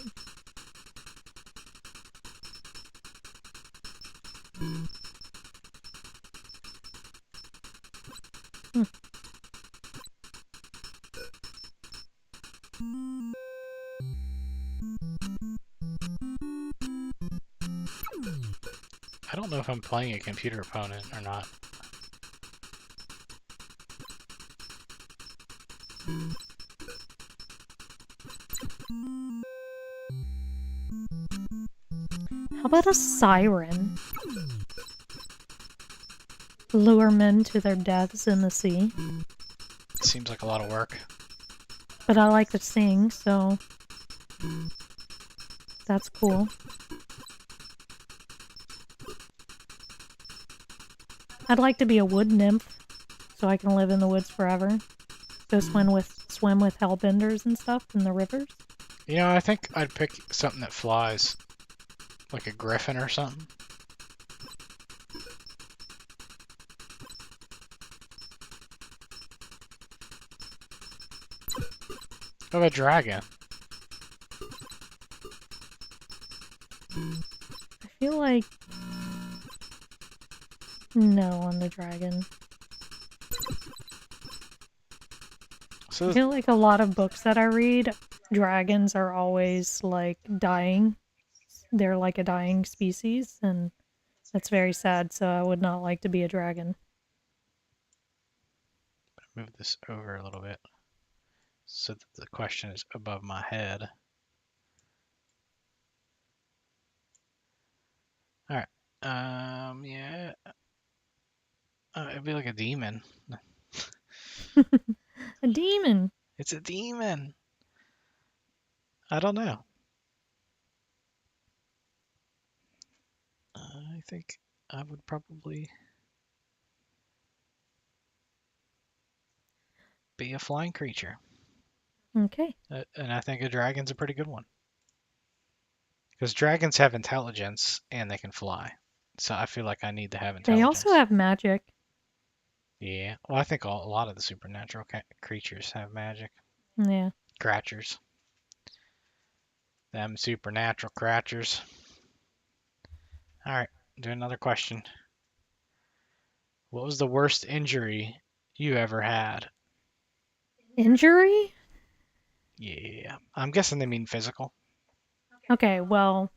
[SPEAKER 2] I don't know if I'm playing a computer opponent or not.
[SPEAKER 1] How about a siren? Lure men to their deaths in the sea.
[SPEAKER 2] Seems like a lot of work.
[SPEAKER 1] But I like to sing, so that's cool. I'd like to be a wood nymph, so I can live in the woods forever. Go swim with hellbenders and stuff in the rivers.
[SPEAKER 2] You know, I think I'd pick something that flies. Like a griffin or something. What about dragon?
[SPEAKER 1] I feel like no on the dragon.
[SPEAKER 2] So
[SPEAKER 1] I feel like a lot of books that I read, dragons are always like dying. They're like a dying species, and that's very sad. So I would not like to be a dragon.
[SPEAKER 2] move this over a little bit so that the question is above my head. All right. Yeah. It'd be like a demon.
[SPEAKER 1] A demon.
[SPEAKER 2] It's a demon. I don't know. I think I would probably be a flying creature.
[SPEAKER 1] Okay.
[SPEAKER 2] And I think a dragon's a pretty good one. Because dragons have intelligence and they can fly. So I feel like I need to have intelligence.
[SPEAKER 1] They also have magic.
[SPEAKER 2] Yeah. Well, I think a lot of the supernatural creatures have magic.
[SPEAKER 1] Yeah.
[SPEAKER 2] Cratchers. Them supernatural cratchers. All right. Do another question. What was the worst injury you ever had?
[SPEAKER 1] Injury?
[SPEAKER 2] Yeah. I'm guessing they mean physical.
[SPEAKER 1] Okay, well,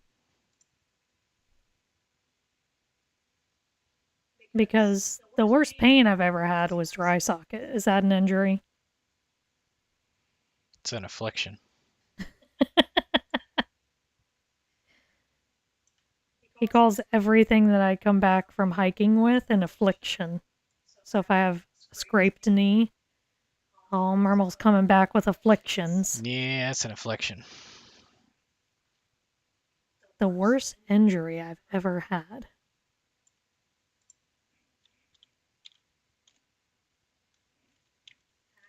[SPEAKER 1] because the worst pain I've ever had was dry socket. Is that an injury?
[SPEAKER 2] It's an affliction.
[SPEAKER 1] He calls everything that I come back from hiking with an affliction. So if I have a scraped knee, oh, Mermal's coming back with afflictions.
[SPEAKER 2] Yeah, it's an affliction.
[SPEAKER 1] The worst injury I've ever had.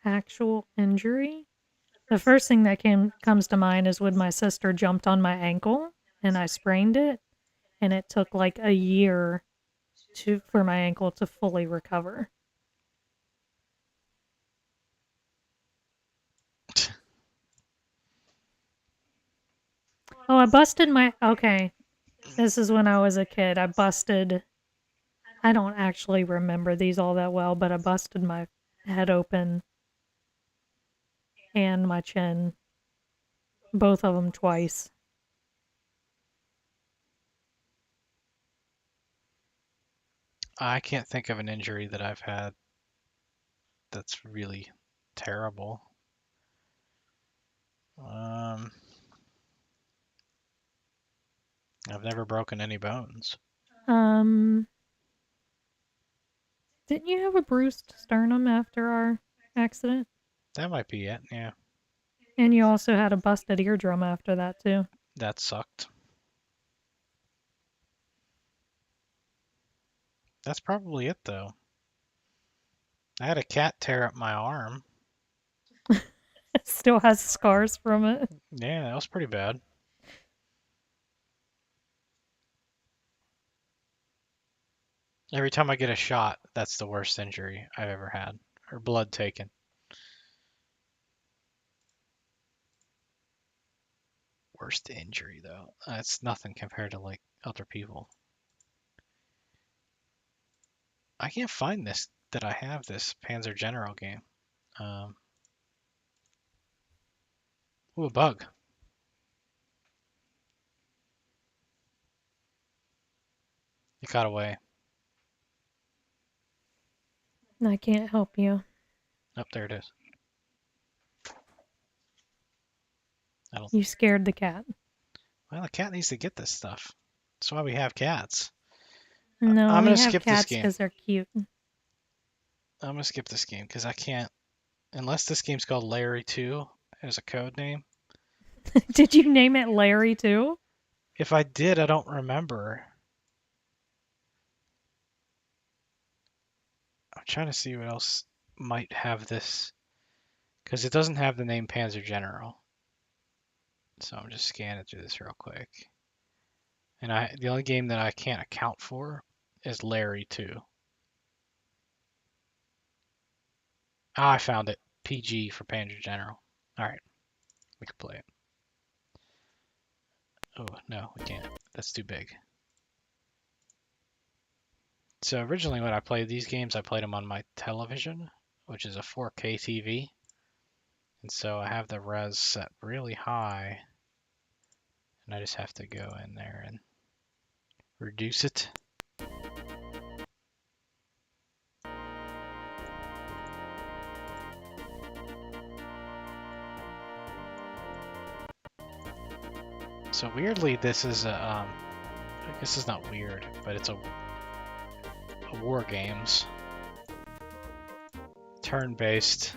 [SPEAKER 1] Actual injury? The first thing that comes to mind is when my sister jumped on my ankle and I sprained it, and it took like a year for my ankle to fully recover. Oh, I busted my... Okay. This is when I was a kid. I don't actually remember these all that well, but I busted my head open and my chin. Both of them twice.
[SPEAKER 2] I can't think of an injury that I've had that's really terrible. I've never broken any bones.
[SPEAKER 1] Didn't you have a bruised sternum after our accident?
[SPEAKER 2] That might be it, yeah.
[SPEAKER 1] And you also had a busted eardrum after that, too.
[SPEAKER 2] That sucked. That's probably it, though. I had a cat tear up my arm.
[SPEAKER 1] It still has scars from it.
[SPEAKER 2] Yeah, that was pretty bad. Every time I get a shot, that's the worst injury I've ever had. Or blood taken. Worst injury, though. It's nothing compared to, like, other people. I can't find this, that I have this Panzer General game. Ooh, a bug. It got away.
[SPEAKER 1] I can't help you.
[SPEAKER 2] Oh, there it is.
[SPEAKER 1] You scared the cat.
[SPEAKER 2] Well, the cat needs to get this stuff. That's why we have cats.
[SPEAKER 1] No,
[SPEAKER 2] I'm
[SPEAKER 1] we
[SPEAKER 2] gonna
[SPEAKER 1] have
[SPEAKER 2] skip this
[SPEAKER 1] cats
[SPEAKER 2] game.
[SPEAKER 1] because they're cute.
[SPEAKER 2] I'm gonna skip this game because I can't, unless this game's called Larry 2 as a code name.
[SPEAKER 1] Did you name it Larry, too?
[SPEAKER 2] If I did, I don't remember. I'm trying to see what else might have this, because it doesn't have the name Panzer General. So I'm just scanning through this real quick. And the only game that I can't account for is Larry 2. Ah, I found it. PG for Panzer General. All right. We could play it. Oh, no, we can't. That's too big. So originally when I played these games, I played them on my television, which is a 4K TV. And so I have the res set really high. And I just have to go in there and reduce it. So weirdly, this is a, I guess it's not weird, but it's a war games, turn-based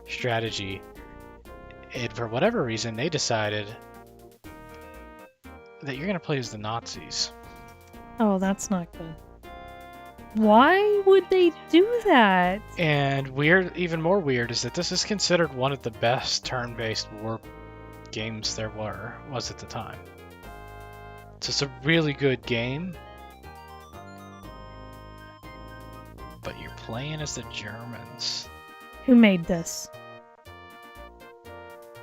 [SPEAKER 2] strategy. And for whatever reason, they decided that you're gonna play as the Nazis.
[SPEAKER 1] Oh, that's not good. Why would they do that?
[SPEAKER 2] And weird, even more weird, is that this is considered one of the best turn-based war games there was at the time. So it's a really good game, but you're playing as the Germans.
[SPEAKER 1] Who made this?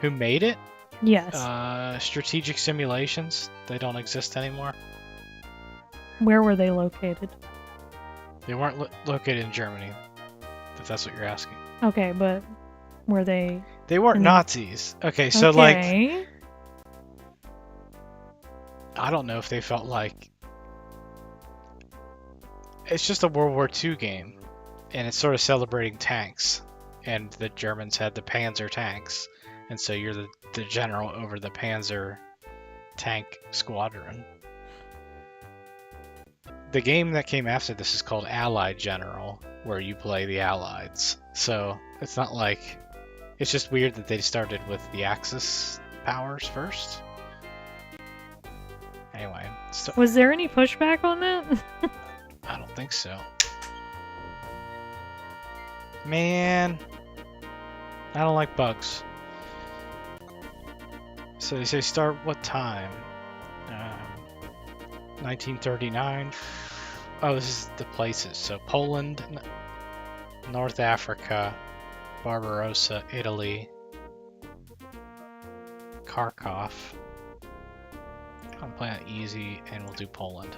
[SPEAKER 2] Who made it?
[SPEAKER 1] Yes.
[SPEAKER 2] Strategic Simulations. They don't exist anymore.
[SPEAKER 1] Where were they located?
[SPEAKER 2] They weren't located in Germany, if that's what you're asking.
[SPEAKER 1] Okay, but were they...
[SPEAKER 2] They weren't Nazis. Okay, so like, I don't know if they felt like... It's just a World War II game, and it's sort of celebrating tanks, and the Germans had the Panzer tanks, and so you're the general over the Panzer tank squadron. The game that came after this is called Allied General, where you play the Allies. So it's not like... It's just weird that they started with the Axis powers first. Anyway.
[SPEAKER 1] Was there any pushback on that?
[SPEAKER 2] I don't think so. Man. I don't like bugs. So they say start what time? 1939. Oh, this is the places. So Poland, North Africa, Barbarossa, Italy, Kharkov. I'm playing easy, and we'll do Poland.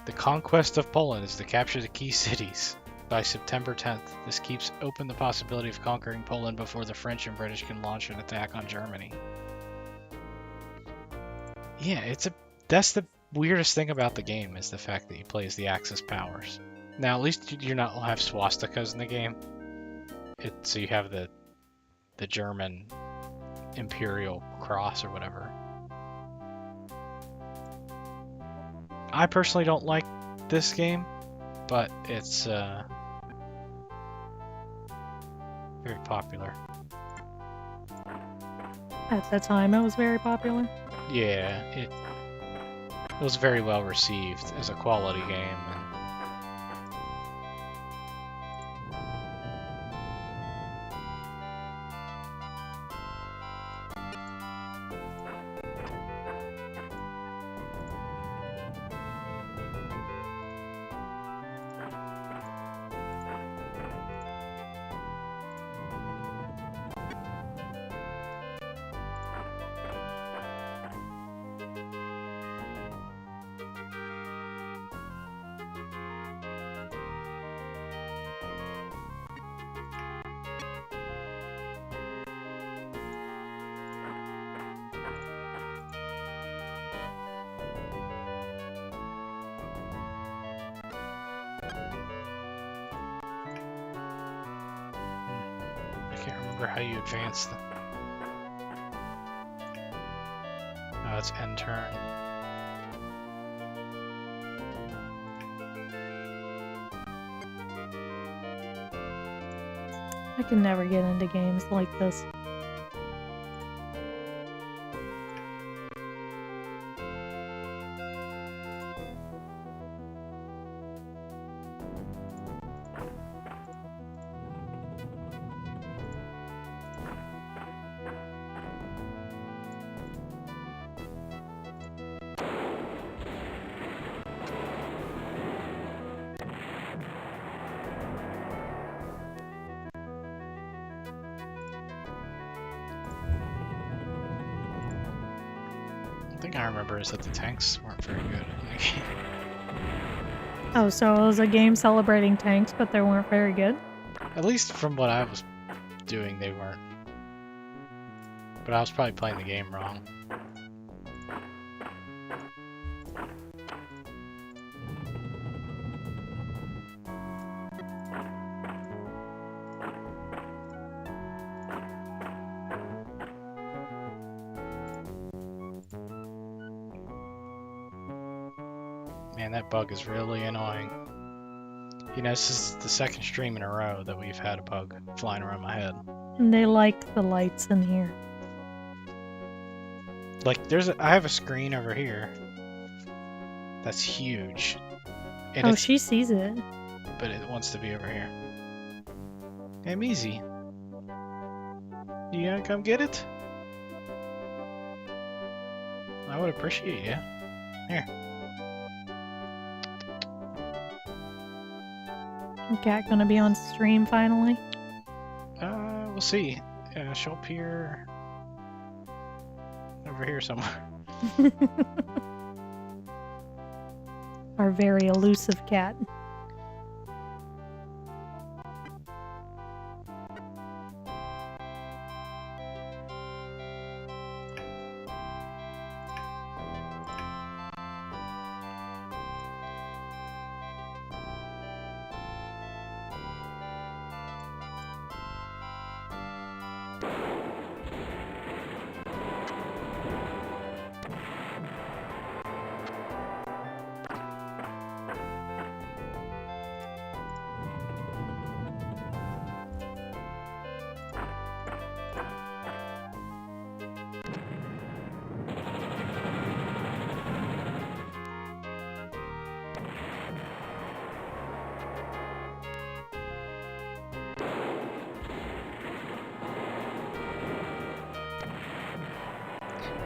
[SPEAKER 2] The conquest of Poland is to capture the key cities by September 10th. This keeps open the possibility of conquering Poland before the French and British can launch an attack on Germany. Yeah, that's the weirdest thing about the game, is the fact that you play as the Axis powers. Now, at least you're not have swastikas in the game. So you have the German Imperial Cross or whatever. I personally don't like this game, but it's very popular.
[SPEAKER 1] At the time, it was very popular.
[SPEAKER 2] Yeah, it was very well received as a quality game. I can't remember how you advance them. Oh, it's end turn.
[SPEAKER 1] I can never get into games like this.
[SPEAKER 2] thing I remember is that the tanks weren't very good in the game.
[SPEAKER 1] Oh, so it was a game celebrating tanks, but they weren't very good?
[SPEAKER 2] At least from what I was doing, they weren't. But I was probably playing the game wrong. Man, that bug is really annoying. You know, this is the second stream in a row that we've had a bug flying around my head.
[SPEAKER 1] And they like the lights in here.
[SPEAKER 2] Like, I have a screen over here that's huge. And
[SPEAKER 1] Oh, she sees it.
[SPEAKER 2] But it wants to be over here. Hey, Measy. You gonna come get it? I would appreciate you. Here.
[SPEAKER 1] Cat gonna be on stream finally?
[SPEAKER 2] We'll see. She'll appear over here somewhere.
[SPEAKER 1] Our very elusive cat.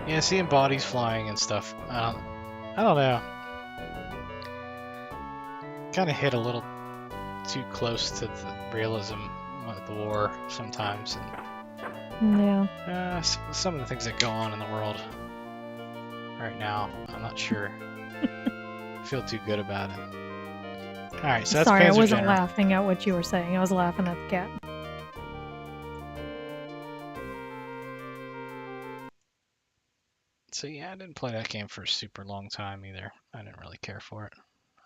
[SPEAKER 2] Yeah, seeing bodies flying and stuff. I don't know. Kind of hit a little too close to the realism of the war sometimes. And,
[SPEAKER 1] Yeah.
[SPEAKER 2] some of the things that go on in the world right now, I'm not sure. I feel too good about it. Alright, so that's
[SPEAKER 1] Sorry, I
[SPEAKER 2] Panzer
[SPEAKER 1] wasn't
[SPEAKER 2] General.
[SPEAKER 1] laughing at what you were saying. I was laughing at the cat.
[SPEAKER 2] So yeah, I didn't play that game for a super long time either. I didn't really care for it.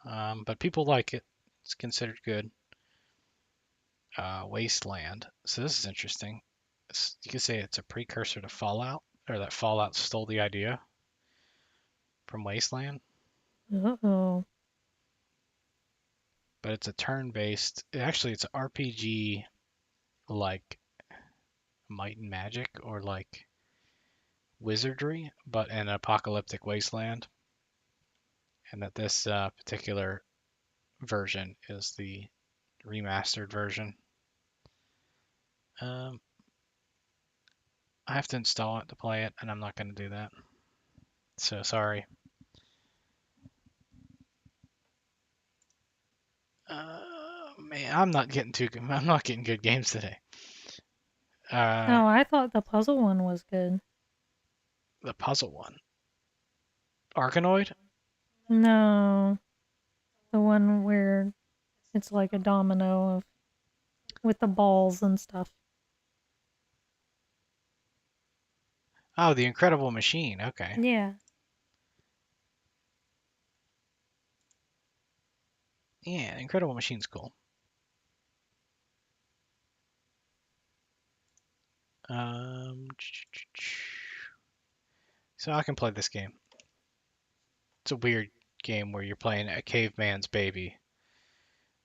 [SPEAKER 2] But people like it. It's considered good. Wasteland. So this is interesting. You could say it's a precursor to Fallout, or that Fallout stole the idea from Wasteland.
[SPEAKER 1] Uh-oh.
[SPEAKER 2] But it's a turn-based. Actually, it's an RPG like Might and Magic or like Wizardry, but in an apocalyptic wasteland. And that this particular version is the remastered version. I have to install it to play it, and I'm not going to do that. So sorry. Man, I'm not getting good games today.
[SPEAKER 1] Oh, I thought the puzzle one was good.
[SPEAKER 2] The puzzle one. Arkanoid?
[SPEAKER 1] No. The one where it's like a domino with the balls and stuff.
[SPEAKER 2] Oh, the Incredible Machine. Okay.
[SPEAKER 1] Yeah.
[SPEAKER 2] Yeah, Incredible Machine's cool. So I can play this game. It's a weird game where you're playing a caveman's baby.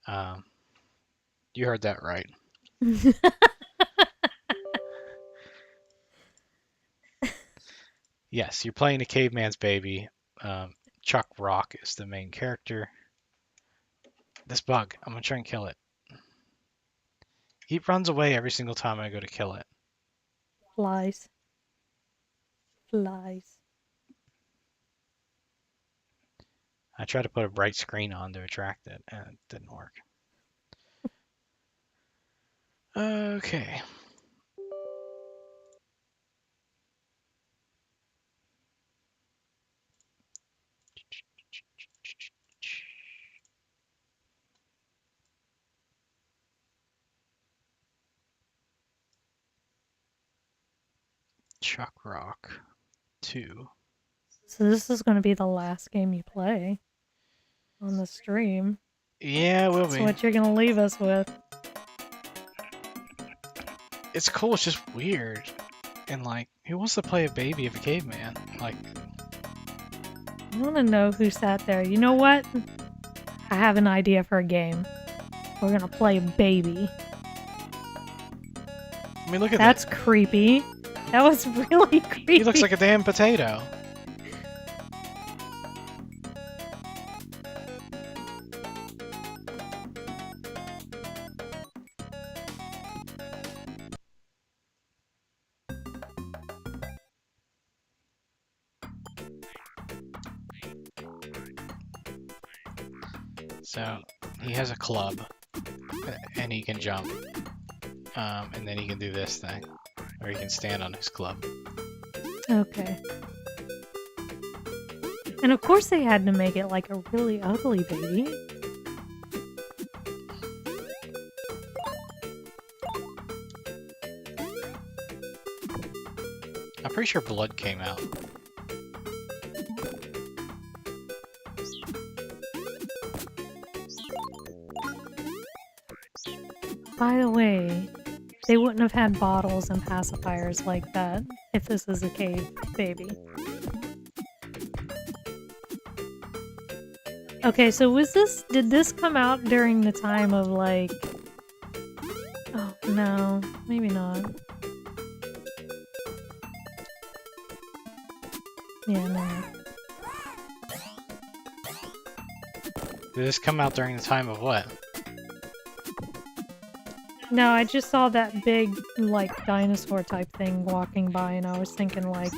[SPEAKER 2] You heard that right. Yes, you're playing a caveman's baby. Chuck Rock is the main character. This bug, I'm gonna try and kill it. He runs away every single time I go to kill it.
[SPEAKER 1] Flies. Flies.
[SPEAKER 2] I tried to put a bright screen on to attract it, and it didn't work. Okay. Chuck Rock 2.
[SPEAKER 1] So this is going to be the last game you play on the stream.
[SPEAKER 2] Yeah, it will
[SPEAKER 1] That's
[SPEAKER 2] be.
[SPEAKER 1] what you're going to leave us with.
[SPEAKER 2] It's cool, it's just weird. And like, who wants to play a baby of a caveman? Like,
[SPEAKER 1] I want to know who sat there. You know what? I have an idea for a game. We're going to play Baby.
[SPEAKER 2] I mean, look at
[SPEAKER 1] That's
[SPEAKER 2] that.
[SPEAKER 1] creepy. That was really creepy.
[SPEAKER 2] He looks like a damn potato. So, he has a club, and he can jump. And then he can do this thing, or he can stand on his club.
[SPEAKER 1] Okay. And of course they had to make it like a really ugly baby.
[SPEAKER 2] I'm pretty sure blood came out.
[SPEAKER 1] By the way, they wouldn't have had bottles and pacifiers like that if this is a cave baby. Okay, so did this come out during the time of like... Oh, no, maybe not. Yeah, no.
[SPEAKER 2] Did this come out during the time of what?
[SPEAKER 1] No, I just saw that big, like, dinosaur type thing walking by, and I was thinking, like,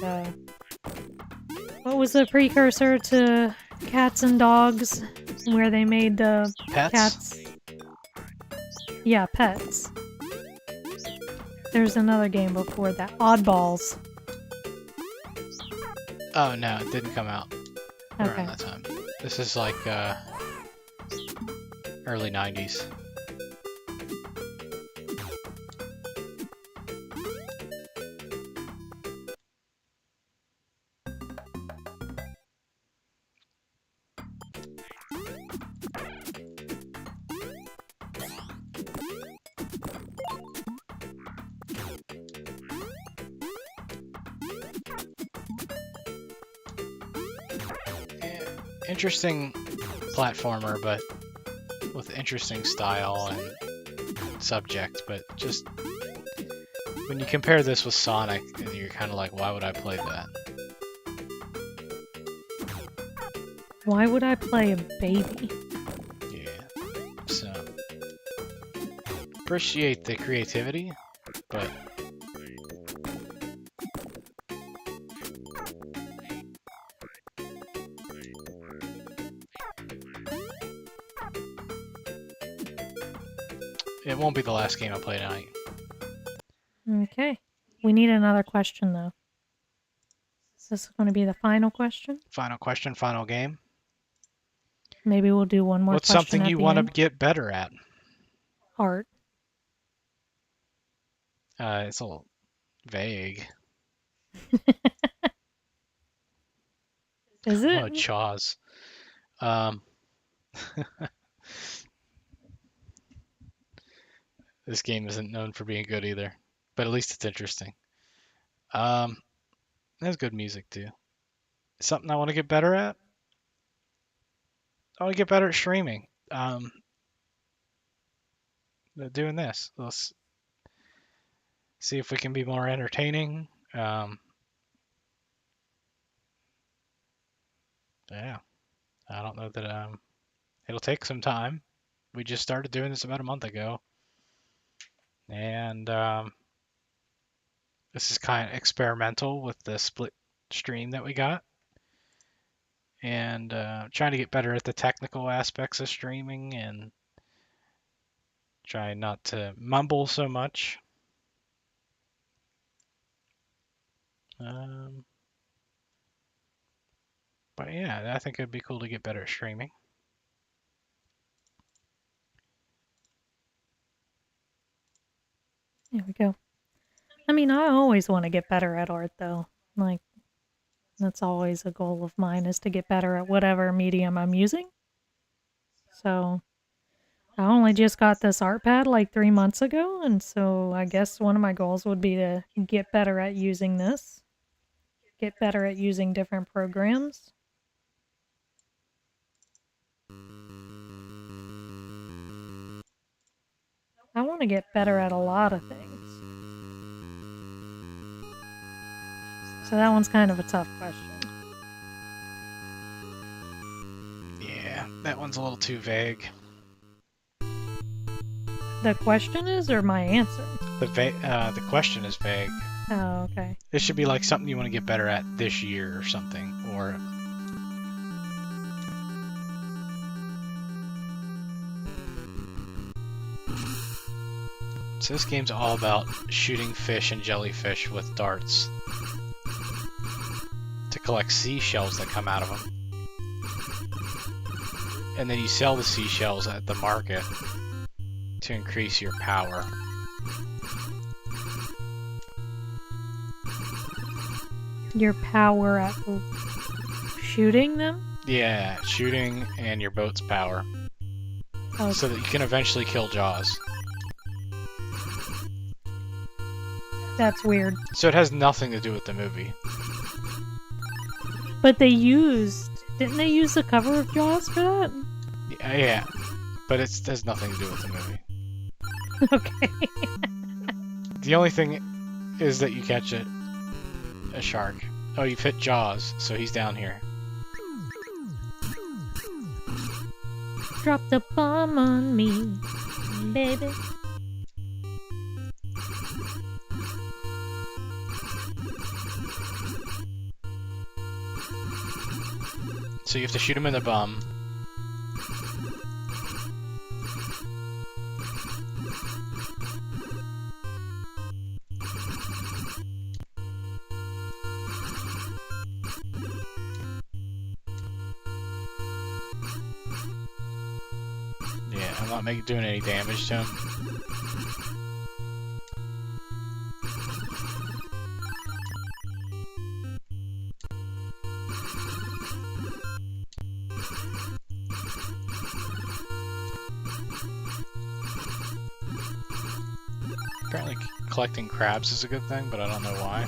[SPEAKER 1] what was the precursor to Cats and Dogs, where they made the
[SPEAKER 2] Pets?
[SPEAKER 1] cats? Yeah, Pets. There's another game before that, Oddballs.
[SPEAKER 2] Oh no, it didn't come out around
[SPEAKER 1] Okay.
[SPEAKER 2] that time. This is like early 90s. Interesting platformer, but with interesting style and subject, but just when you compare this with Sonic, and you're kind of like, why would I play that?
[SPEAKER 1] Why would I play a baby?
[SPEAKER 2] Yeah. So appreciate the creativity, but it won't be the last game I play tonight.
[SPEAKER 1] Okay. We need another question, though. Is this going to be the final question?
[SPEAKER 2] Final question, final game.
[SPEAKER 1] Maybe we'll do one more
[SPEAKER 2] What's
[SPEAKER 1] question
[SPEAKER 2] something
[SPEAKER 1] at
[SPEAKER 2] you
[SPEAKER 1] the
[SPEAKER 2] want to
[SPEAKER 1] end.
[SPEAKER 2] get better at?
[SPEAKER 1] Art.
[SPEAKER 2] It's a little vague.
[SPEAKER 1] Is it?
[SPEAKER 2] Oh, Chaws. This game isn't known for being good either, but at least it's interesting. There's good music too. Something I want to get better at? I want to get better at streaming. Doing this. Let's see if we can be more entertaining. Yeah. I don't know that it'll take some time. We just started doing this about a month ago. And this is kind of experimental with the split stream that we got. And trying to get better at the technical aspects of streaming and trying not to mumble so much. But yeah, I think it'd be cool to get better at streaming.
[SPEAKER 1] There we go. I mean, I always want to get better at art, though. Like, that's always a goal of mine, is to get better at whatever medium I'm using. So, I only just got this art pad like 3 months ago, and so I guess one of my goals would be to get better at using this, get better at using different programs. I want to get better at a lot of things. So that one's kind of a tough question.
[SPEAKER 2] Yeah, that one's a little too vague.
[SPEAKER 1] The question is, or my answer?
[SPEAKER 2] The question is vague.
[SPEAKER 1] Oh, okay.
[SPEAKER 2] It should be like something you want to get better at this year or something, or so this game's all about shooting fish and jellyfish with darts to collect seashells that come out of them. And then you sell the seashells at the market to increase your power.
[SPEAKER 1] Your power at shooting them?
[SPEAKER 2] Yeah, shooting and your boat's power.
[SPEAKER 1] Okay.
[SPEAKER 2] So that you can eventually kill Jaws.
[SPEAKER 1] That's weird.
[SPEAKER 2] So it has nothing to do with the movie.
[SPEAKER 1] But didn't they use the cover of Jaws for that?
[SPEAKER 2] Yeah, but it has nothing to do with the movie.
[SPEAKER 1] Okay.
[SPEAKER 2] The only thing is that you catch a shark. Oh, you've hit Jaws, so he's down here.
[SPEAKER 1] Drop the bomb on me, baby.
[SPEAKER 2] So you have to shoot him in the bum. Yeah, I'm not doing any damage to him. Apparently collecting crabs is a good thing, but I don't know why.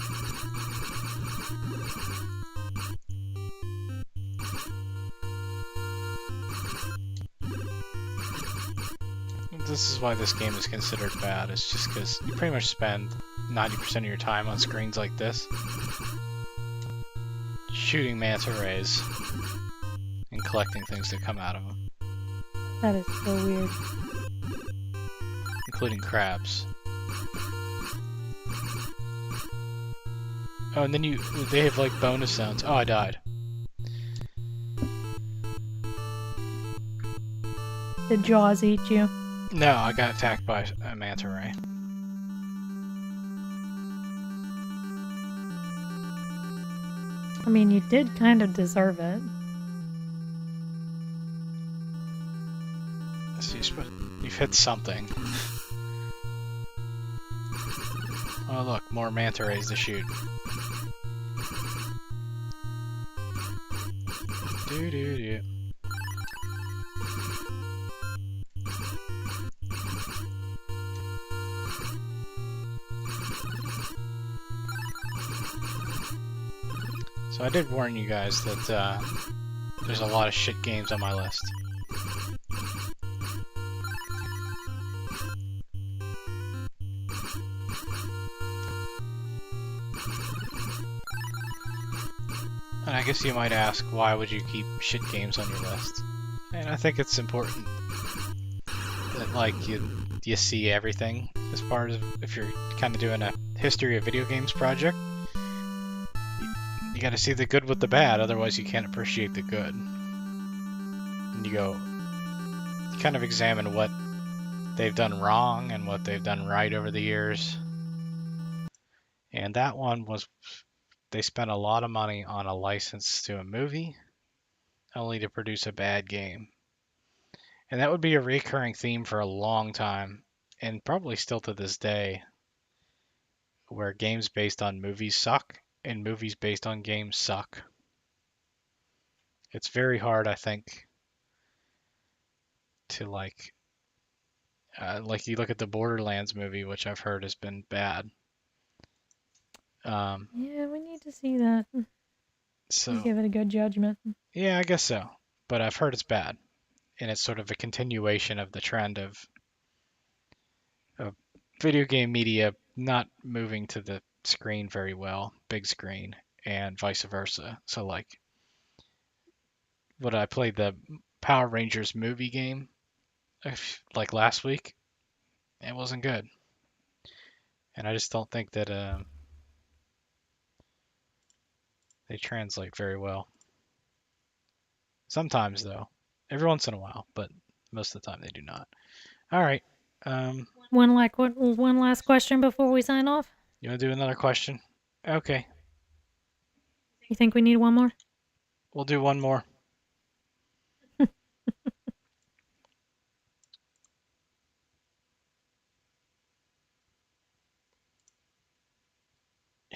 [SPEAKER 2] This is why this game is considered bad. It's just because you pretty much spend 90% of your time on screens like this, shooting manta rays and collecting things that come out of them,
[SPEAKER 1] That is so weird.
[SPEAKER 2] including crabs. Oh, and then they have like bonus sounds. Oh, I died.
[SPEAKER 1] Did Jaws eat you?
[SPEAKER 2] No, I got attacked by a manta ray.
[SPEAKER 1] I mean, you did kind of deserve it.
[SPEAKER 2] So you've hit something. Oh look, more manta rays to shoot. Do. So I did warn you guys that there's a lot of shit games on my list. And I guess you might ask, why would you keep shit games on your list? And I think it's important that like you see everything as part of, if you're kind of doing a history of video games project. You gotta see the good with the bad, otherwise you can't appreciate the good. And you kind of examine what they've done wrong and what they've done right over the years. And that one was, they spent a lot of money on a license to a movie, only to produce a bad game. And that would be a recurring theme for a long time, and probably still to this day. where games based on movies suck and movies based on games suck. It's very hard, I think, to like you look at the Borderlands movie, which I've heard has been bad.
[SPEAKER 1] Yeah, we need to see that.
[SPEAKER 2] So
[SPEAKER 1] Give it a good judgment.
[SPEAKER 2] yeah, I guess so. But I've heard it's bad, and it's sort of a continuation of the trend of video game media not moving to the screen very well, big screen, and vice versa. So like, what I played the Power Rangers movie game like last week, it wasn't good, and I just don't think that they translate very well. Sometimes though, every once in a while, but most of the time they do not. All right.
[SPEAKER 1] One last question before we sign off.
[SPEAKER 2] You want to do another question? Okay,
[SPEAKER 1] You think we need one more?
[SPEAKER 2] we'll do one more.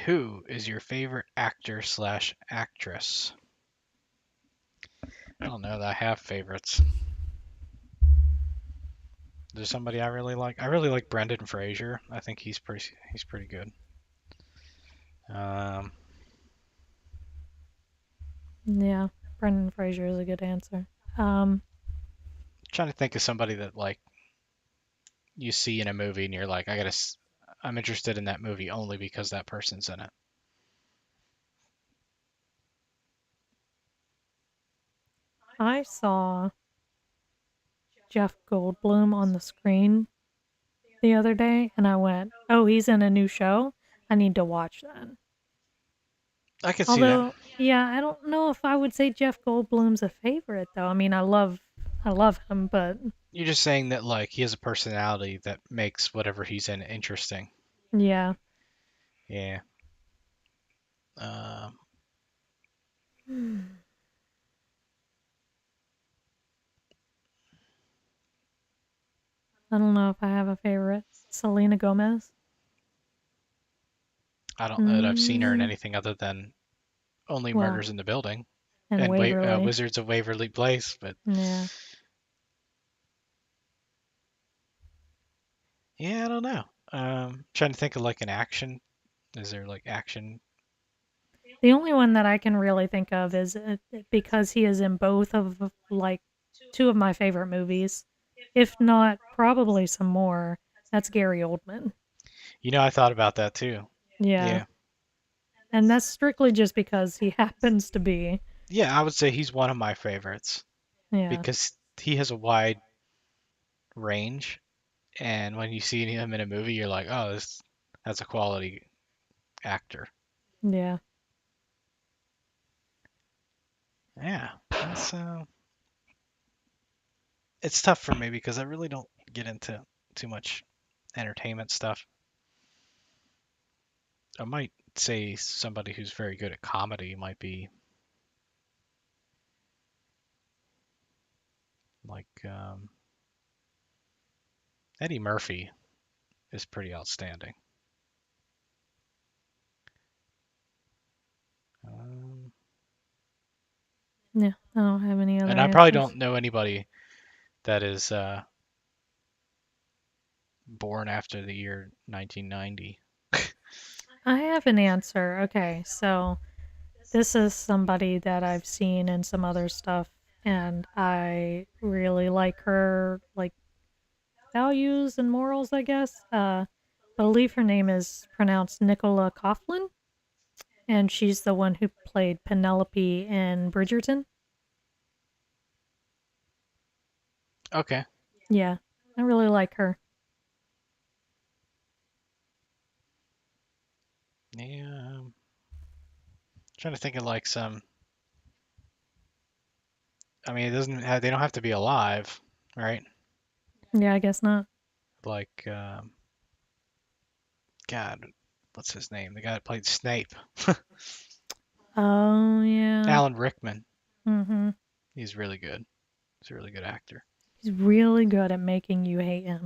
[SPEAKER 2] Who is your favorite actor slash actress? I don't know that I have favorites. There's somebody I really like. I really like Brendan Fraser. I think he's pretty good.
[SPEAKER 1] Yeah, Brendan Fraser is a good answer.
[SPEAKER 2] Trying to think of somebody that like you see in a movie and you're like, I'm interested in that movie only because that person's in it.
[SPEAKER 1] I saw Jeff Goldblum on the screen the other day, and I went, "Oh, he's in a new show. I need to watch that."
[SPEAKER 2] I could see that.
[SPEAKER 1] Although, yeah, I don't know if I would say Jeff Goldblum's a favorite though. I mean, I love him, but
[SPEAKER 2] You're just saying that like he has a personality that makes whatever he's in interesting.
[SPEAKER 1] yeah.
[SPEAKER 2] Yeah. Um,
[SPEAKER 1] I don't know if I have a favorite. Selena Gomez.
[SPEAKER 2] I don't know that I've seen her in
[SPEAKER 1] Mm,
[SPEAKER 2] anything other than Only
[SPEAKER 1] well,
[SPEAKER 2] Murders in the Building
[SPEAKER 1] and
[SPEAKER 2] and
[SPEAKER 1] Waverly.
[SPEAKER 2] Wizards of Waverly Place, but
[SPEAKER 1] Yeah.
[SPEAKER 2] yeah, I don't know. Trying to think of like an action. Is there like action?
[SPEAKER 1] The only one that I can really think of is because he is in both of like two of my favorite movies, if not probably some more. That's Gary Oldman.
[SPEAKER 2] I thought about that too.
[SPEAKER 1] Yeah.
[SPEAKER 2] Yeah.
[SPEAKER 1] And that's strictly just because he happens to be.
[SPEAKER 2] Yeah, I would say he's one of my favorites
[SPEAKER 1] Yeah.
[SPEAKER 2] because he has a wide range, and when you see him in a movie, you're like, oh, that's a quality actor.
[SPEAKER 1] Yeah.
[SPEAKER 2] Yeah, it's tough for me because I really don't get into too much entertainment stuff. I might say somebody who's very good at comedy might be like Eddie Murphy is pretty outstanding. Um,
[SPEAKER 1] Yeah. I don't have any other
[SPEAKER 2] and I probably
[SPEAKER 1] answers.
[SPEAKER 2] don't know anybody that is born after the year 1990.
[SPEAKER 1] I have an answer. Okay. So this is somebody that I've seen in some other stuff, and I really like her like values and morals, I guess. I believe her name is pronounced Nicola Coughlan, and she's the one who played Penelope in Bridgerton.
[SPEAKER 2] Okay.
[SPEAKER 1] Yeah, I really like her.
[SPEAKER 2] Yeah. Trying to think of like some. I mean, it doesn't have, they don't have to be alive, right?
[SPEAKER 1] Yeah, I guess not.
[SPEAKER 2] Like, God, what's his name? The guy that played Snape,
[SPEAKER 1] Oh, yeah.
[SPEAKER 2] Alan Rickman.
[SPEAKER 1] Mm-hmm.
[SPEAKER 2] He's really good. He's a really good actor.
[SPEAKER 1] He's really good at making you hate him.